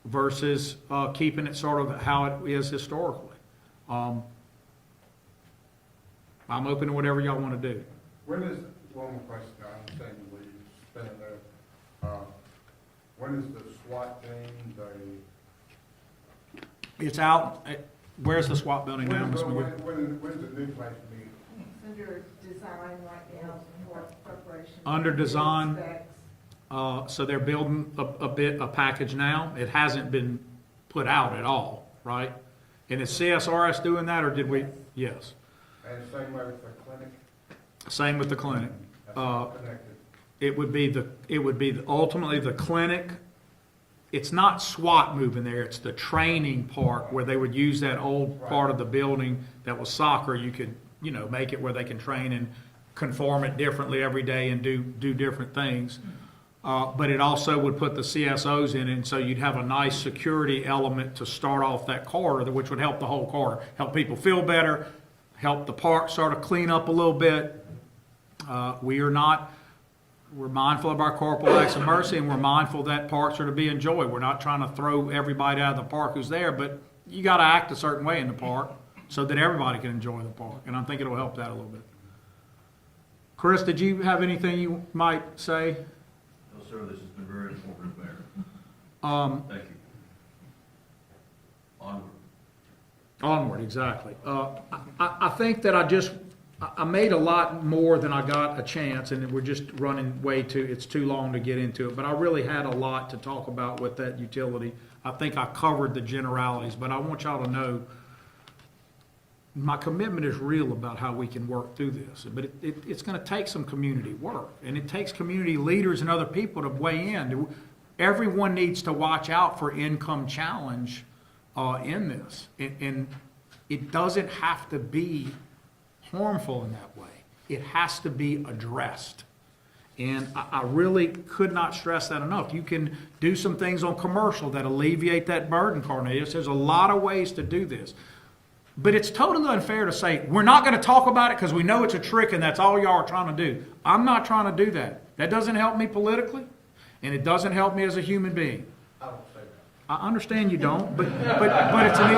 versus keeping it sort of how it is historically? I'm open to whatever y'all want to do. When is, one more question, I understand you leave, spending there. When is the SWAT team, It's out. Where's the SWAT building now, Ms. McGee? When's the new place meeting? It's under design right now for preparation. Under design. So they're building a package now. It hasn't been put out at all, right? And is CSRS doing that, or did we? Yes. And same way with the clinic? Same with the clinic. That's all connected. It would be ultimately the clinic. It's not SWAT moving there. It's the training part where they would use that old part of the building that was soccer. You could, make it where they can train and conform it differently every day and do different things. But it also would put the CSOs in it, and so you'd have a nice security element to start off that corridor, which would help the whole corridor, help people feel better, help the park sort of clean up a little bit. We're mindful of our corporal acts of mercy, and we're mindful that parks are to be enjoyed. We're not trying to throw everybody out of the park who's there, but you got to act a certain way in the park so that everybody can enjoy the park, and I think it'll help that a little bit. Chris, did you have anything you might say? No, sir, this has been very informative, Mayor. Thank you. Onward. Onward, exactly. I think that I made a lot more than I got a chance, and we're just running it's too long to get into it, but I really had a lot to talk about with that utility. I think I covered the generalities, but I want y'all to know my commitment is real about how we can work through this. But it's gonna take some community work, and it takes community leaders and other people to weigh in. Everyone needs to watch out for income challenge in this. And it doesn't have to be harmful in that way. It has to be addressed. And I really could not stress that enough. You can do some things on commercial that alleviate that burden, Cornelius. There's a lot of ways to do this. But it's totally unfair to say, we're not going to talk about it because we know it's a trick and that's all y'all are trying to do. I'm not trying to do that. That doesn't help me politically, and it doesn't help me as a human being. I don't say that. I understand you don't, but it's an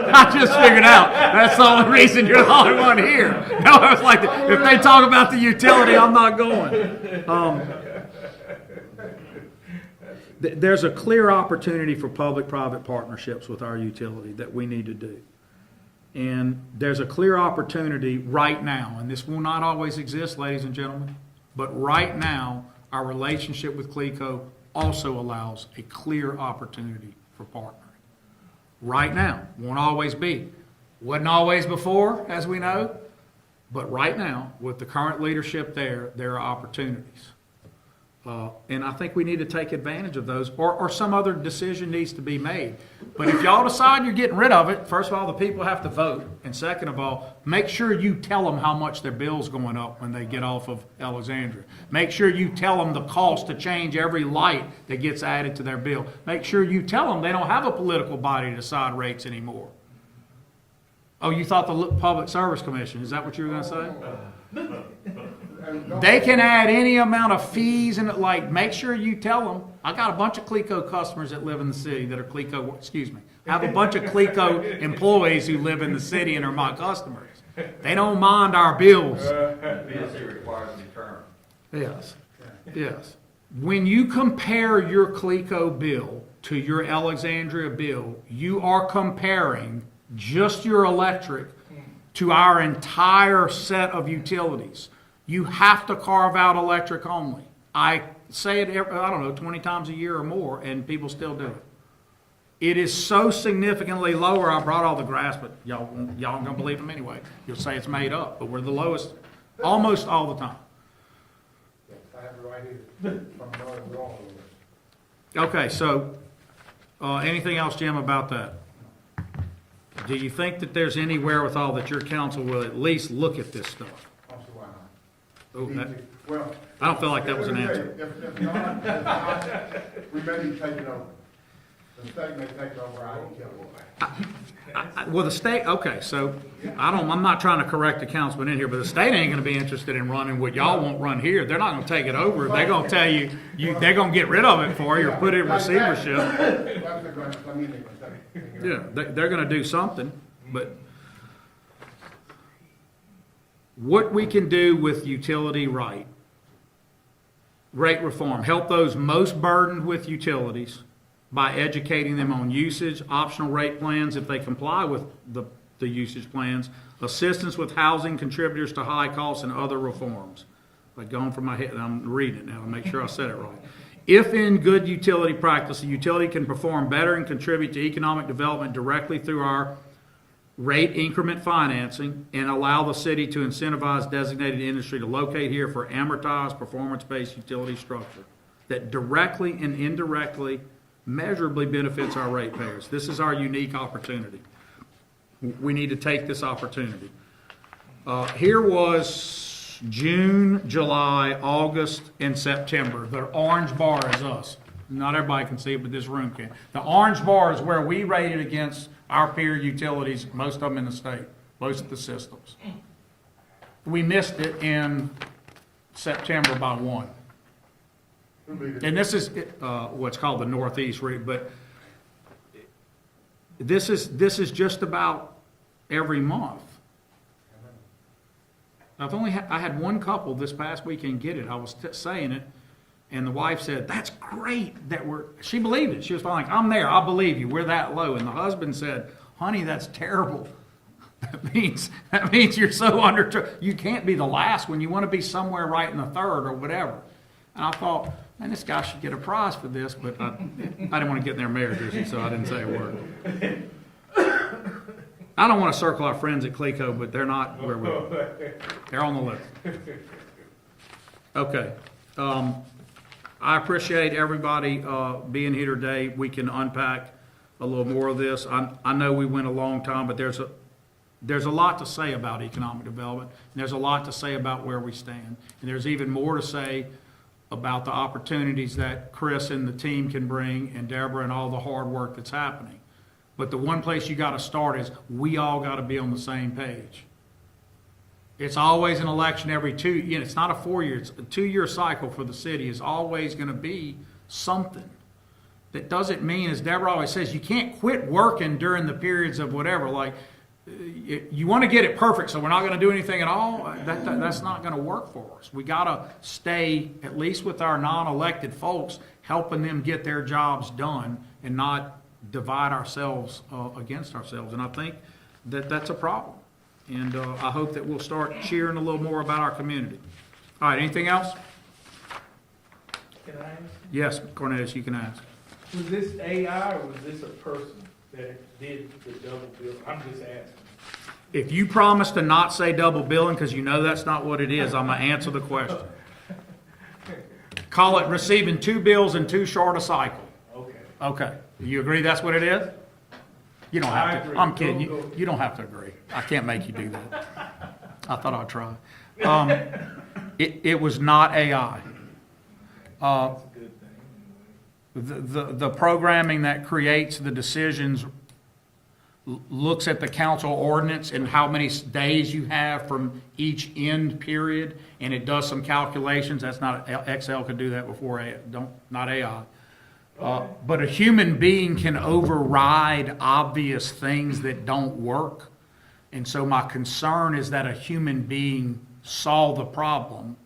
I just figured out that's the only reason you're the only one here. No, I was like, if they talk about the utility, I'm not going. There's a clear opportunity for public-private partnerships with our utility that we need to do. And there's a clear opportunity right now, and this will not always exist, ladies and gentlemen, but right now, our relationship with CLECO also allows a clear opportunity for partnering. Right now, won't always be. Wasn't always before, as we know, but right now, with the current leadership there are opportunities. And I think we need to take advantage of those, or some other decision needs to be made. But if y'all decide you're getting rid of it, first of all, the people have to vote. And second of all, make sure you tell them how much their bill's going up when they get off of Alexandria. Make sure you tell them the cost to change every light that gets added to their bill. Make sure you tell them they don't have a political body to decide rates anymore. Oh, you thought the Public Service Commission, is that what you were going to say? They can add any amount of fees and make sure you tell them. I got a bunch of CLECO customers that live in the city that are I have a bunch of CLECO employees who live in the city and are my customers. They don't mind our bills. BSC requires a term. Yes, yes. When you compare your CLECO bill to your Alexandria bill, you are comparing just your electric to our entire set of utilities. You have to carve out electric only. I say it, 20 times a year or more, and people still do it. It is so significantly lower. I brought all the graphs, but y'all aren't going to believe them anyway. You'll say it's made up, but we're the lowest almost all the time. I have it right here. From the wrong list. Okay, so anything else, Jim, about that? Do you think that there's any wherewithal that your council will at least look at this stuff? I don't see why not. Oh, that- Well, I don't feel like that was an answer. If not, we may be taking over. The state may take over our utility. Well, the state, okay, so I'm not trying to correct the councilman in here, but the state ain't gonna be interested in running what y'all won't run here. They're not gonna take it over. They're gonna tell you, they're gonna get rid of it for you or put it in receivership. Yeah, they're gonna do something, but what we can do with utility rate reform, help those most burdened with utilities by educating them on usage, optional rate plans if they comply with the usage plans, assistance with housing contributors to high costs, and other reforms. Like going from my head, I'm reading it now to make sure I said it right. If in good utility practice, a utility can perform better and contribute to economic development directly through our rate increment financing and allow the city to incentivize designated industry to locate here for amortized performance-based utility structure that directly and indirectly measurably benefits our ratepayers. This is our unique opportunity. We need to take this opportunity. Here was June, July, August, and September. The orange bar is us. Not everybody can see it, but this room can. The orange bar is where we rated against our peer utilities, most of them in the state, most of the systems. We missed it in September by 1. And this is what's called the Northeast route, but this is just about every month. I had one couple this past weekend get it. I was saying it, and the wife said, "That's great that she believed it." She was like, "I'm there. I believe you. We're that low." And the husband said, "Honey, that's terrible That means you're so you can't be the last one. You want to be somewhere right in the third or whatever. And I thought, man, this guy should get a prize for this, but I didn't want to get in their mayor jersey, so I didn't say a word. I don't want to circle our friends at Clico, but they're not where we are. They're on the list. Okay. I appreciate everybody being here today. We can unpack a little more of this. I know we went a long time, but there's a lot to say about economic development, and there's a lot to say about where we stand. And there's even more to say about the opportunities that Chris and the team can bring, and Deborah, and all the hard work that's happening. But the one place you got to start is we all got to be on the same page. It's always an election every it's not a 4-year, it's a 2-year cycle for the city. Is always going to be something. That doesn't mean, as Deborah always says, you can't quit working during the periods of whatever. Like, you want to get it perfect, so we're not going to do anything at all. That's not going to work for us. We got to stay, at least with our non-elected folks, helping them get their jobs done and not divide ourselves against ourselves. And I think that that's a problem. And I hope that we'll start cheering a little more about our community. All right, anything else? Can I ask? Yes, Cornelius, you can ask. Was this AI or was this a person that did the double bill? I'm just asking. If you promise to not say double billing, because you know that's not what it is, I'm going to answer the question. Call it receiving 2 bills in too short a cycle. Okay. Okay. You agree that's what it is? You don't I have to. agree. I'm kidding. Go. You don't have to agree. I can't make you do that. I thought I'd try. It was not AI. That's a good thing. The programming that creates the decisions looks at the council ordinance and how many days you have from each end period, and it does some calculations. That's not, Excel could do that before, not AI. But a human being can override obvious things that don't work. And so my concern is that a human being saw the problem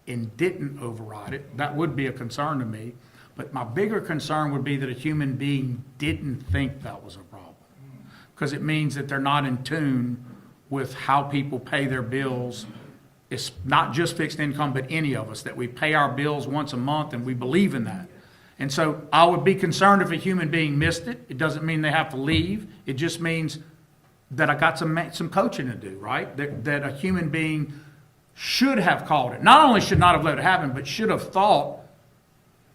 and didn't override it. That would be a concern to me. But my bigger concern would be that a human being didn't think that was a problem. Because it means that they're not in tune with how people pay their bills. It's not just fixed income, but any of us, that we pay our bills once a month and we believe in that. And so I would be concerned if a human being missed it. It doesn't mean they have to leave. It just means that I got some coaching to do, right? That a human being should have called it. Not only should not have let it happen, but should have thought,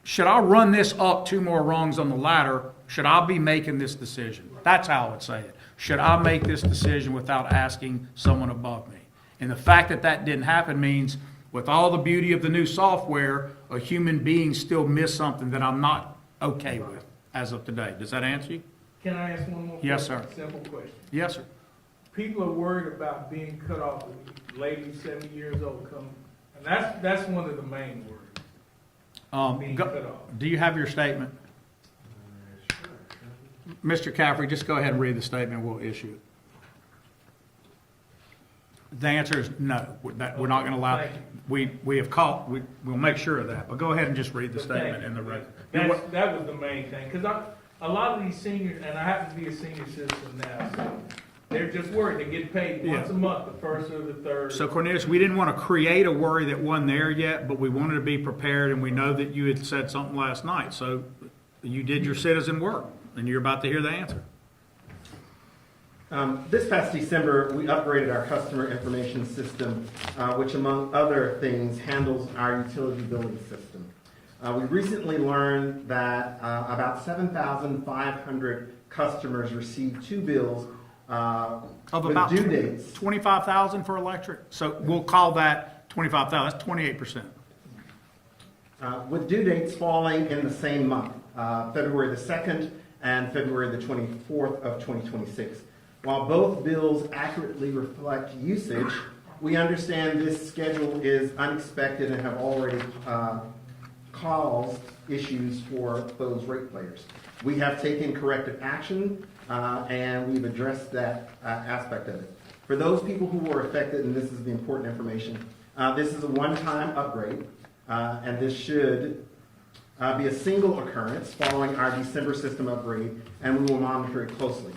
should I run this up 2 more rungs on the ladder? Should I be making this decision? That's how I would say it. Should I make this decision without asking someone above me? And the fact that that didn't happen means, with all the beauty of the new software, a human being still missed something that I'm not okay with as of today. Does that answer you? Can I ask one more question? Yes, sir. Simple question. Yes, sir. People are worried about being cut off. A lady 70 years old come, and that's one of the main worries. Being cut off. Do you have your statement? Mr. Caffrey, just go ahead and read the statement. We'll issue it. The answer is no. We're not going to allow. Thank you. We have caught. We'll make sure of that. But go ahead and just read the statement in the record. That was the main thing, because a lot of these seniors, and I happen to be a senior citizen now, so they're just worried. They get paid once a month, the first or the third. So Cornelius, we didn't want to create a worry that wasn't there yet, but we wanted to be prepared, and we know that you had said something last night. So you did your citizen work, and you're about to hear the answer. This past December, we upgraded our customer information system, which among other things handles our utility billing system. We recently learned that about 7,500 customers received 2 bills Of with about due dates. 25,000 for electric. So we'll call that 25,000. That's 28%. With due dates falling in the same month, February the 2nd and February the 24th of 2026. While both bills accurately reflect usage, we understand this schedule is unexpected and have already caused issues for those ratepayers. We have taken corrective action and we've addressed that aspect of it. For those people who were affected, and this is the important information, this is a one-time upgrade and this should be a single occurrence following our December system upgrade, and we will monitor it closely.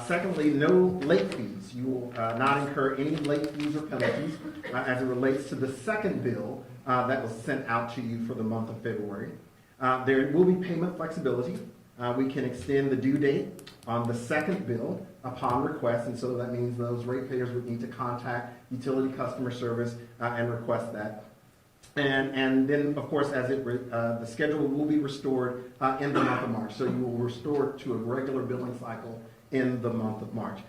Secondly, no late fees. You will not incur any late fees or penalties as it relates to the second bill that was sent out to you for the month of February. There will be payment flexibility. We can extend the due date on the second bill upon request, and so that means those ratepayers would need to contact utility customer service and request that. And then, of course, as the schedule will be restored in the month of March. So you will restore to a regular billing cycle in the month of March.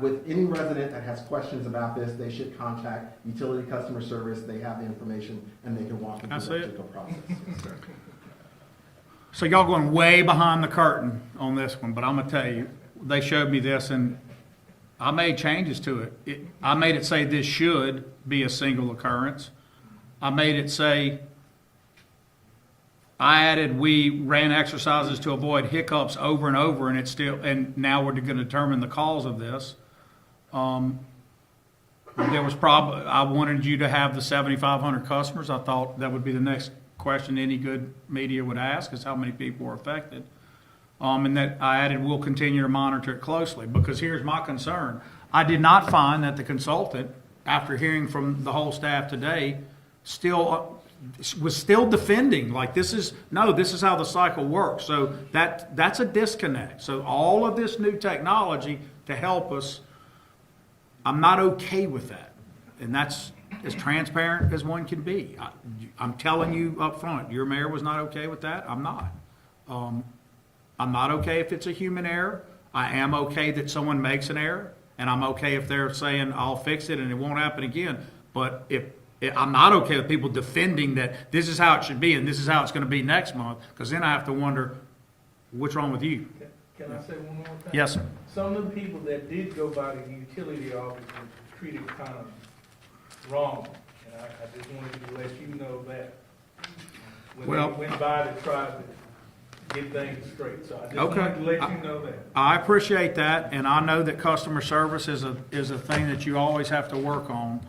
With any resident that has questions about this, they should contact utility customer service. They have the information, and they can walk them through the particular process. So y'all going way behind the curtain on this one, but I'm gonna tell you, they showed me this and I made changes to it. I made it say this should be a single occurrence. I made it say, I added, we ran exercises to avoid hiccups over and over, and and now we're gonna determine the cause of this. There was I wanted you to have the 7,500 customers. I thought that would be the next question any good media would ask, is how many people were affected. And that I added, we'll continue to monitor it closely, because here's my concern. I did not find that the consultant, after hearing from the whole staff today, was still defending, like this is how the cycle works. So that's a disconnect. So all of this new technology to help us, I'm not okay with that. And that's as transparent as one can be. I'm telling you up front, your mayor was not okay with that. I'm not. I'm not okay if it's a human error. I am okay that someone makes an error, and I'm okay if they're saying, I'll fix it and it won't happen again. But I'm not okay with people defending that this is how it should be and this is how it's going to be next month, because then I have to wonder, what's wrong with you? Can I say one more thing? Yes, sir. Some of the people that did go by the utility office were treated kind of wrong, and I just wanted to let you know that. When they went by to try to get things straight, so I just wanted to let you know that. I appreciate that, and I know that customer service is a thing that you always have to work on,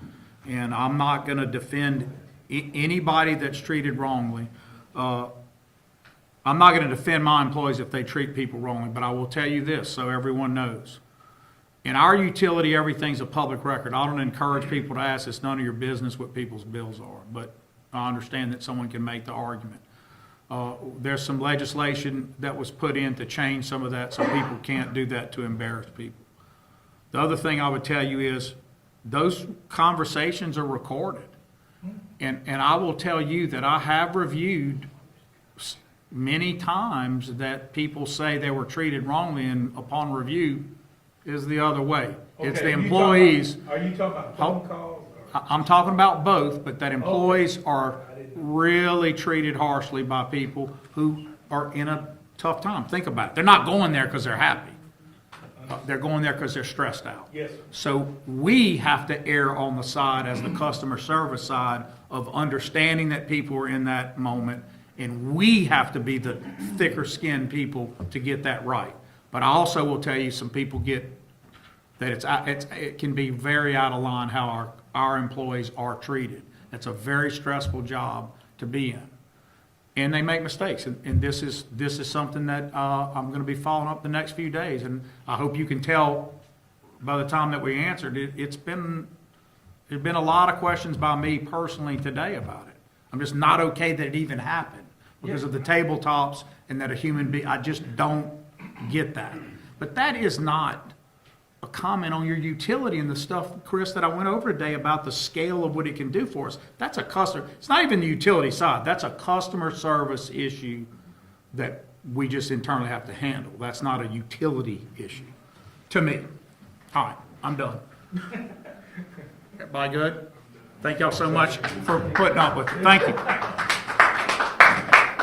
and I'm not going to defend anybody that's treated wrongly. I'm not going to defend my employees if they treat people wrongly, but I will tell you this so everyone knows. In our utility, everything's a public record. I don't encourage people to ask. It's none of your business what people's bills are, but I understand that someone can make the argument. There's some legislation that was put in to change some of that so people can't do that to embarrass people. The other thing I would tell you is those conversations are recorded. And I will tell you that I have reviewed many times that people say they were treated wrongly, and upon review is the other way. Okay, It's the employees. Are you talking about phone calls? I'm talking about both, but that employees are really treated harshly by people who are in a tough time. Think about it. They're not going there because they're happy. They're going there because they're stressed out. Yes, sir. So we have to err on the side, as the customer service side, of understanding that people are in that moment, and we have to be the thicker skinned people to get that right. But I also will tell you, some people get that it can be very out of line how our employees are treated. It's a very stressful job to be in, and they make mistakes. And this is something that I'm going to be following up the next few days. And I hope you can tell by the time that we answered it, there's been a lot of questions by me personally today about it. I'm just not okay that it even happened because of the tabletops and that a human being. I just don't get that. But that is not a comment on your utility and the stuff, Chris, that I went over today about the scale of what it can do for us. That's a customer. It's not even the utility side. That's a customer service issue that we just internally have to handle. That's not a utility issue, to me. All right, I'm done. Everybody good? Thank y'all so much for putting up with it. Thank you.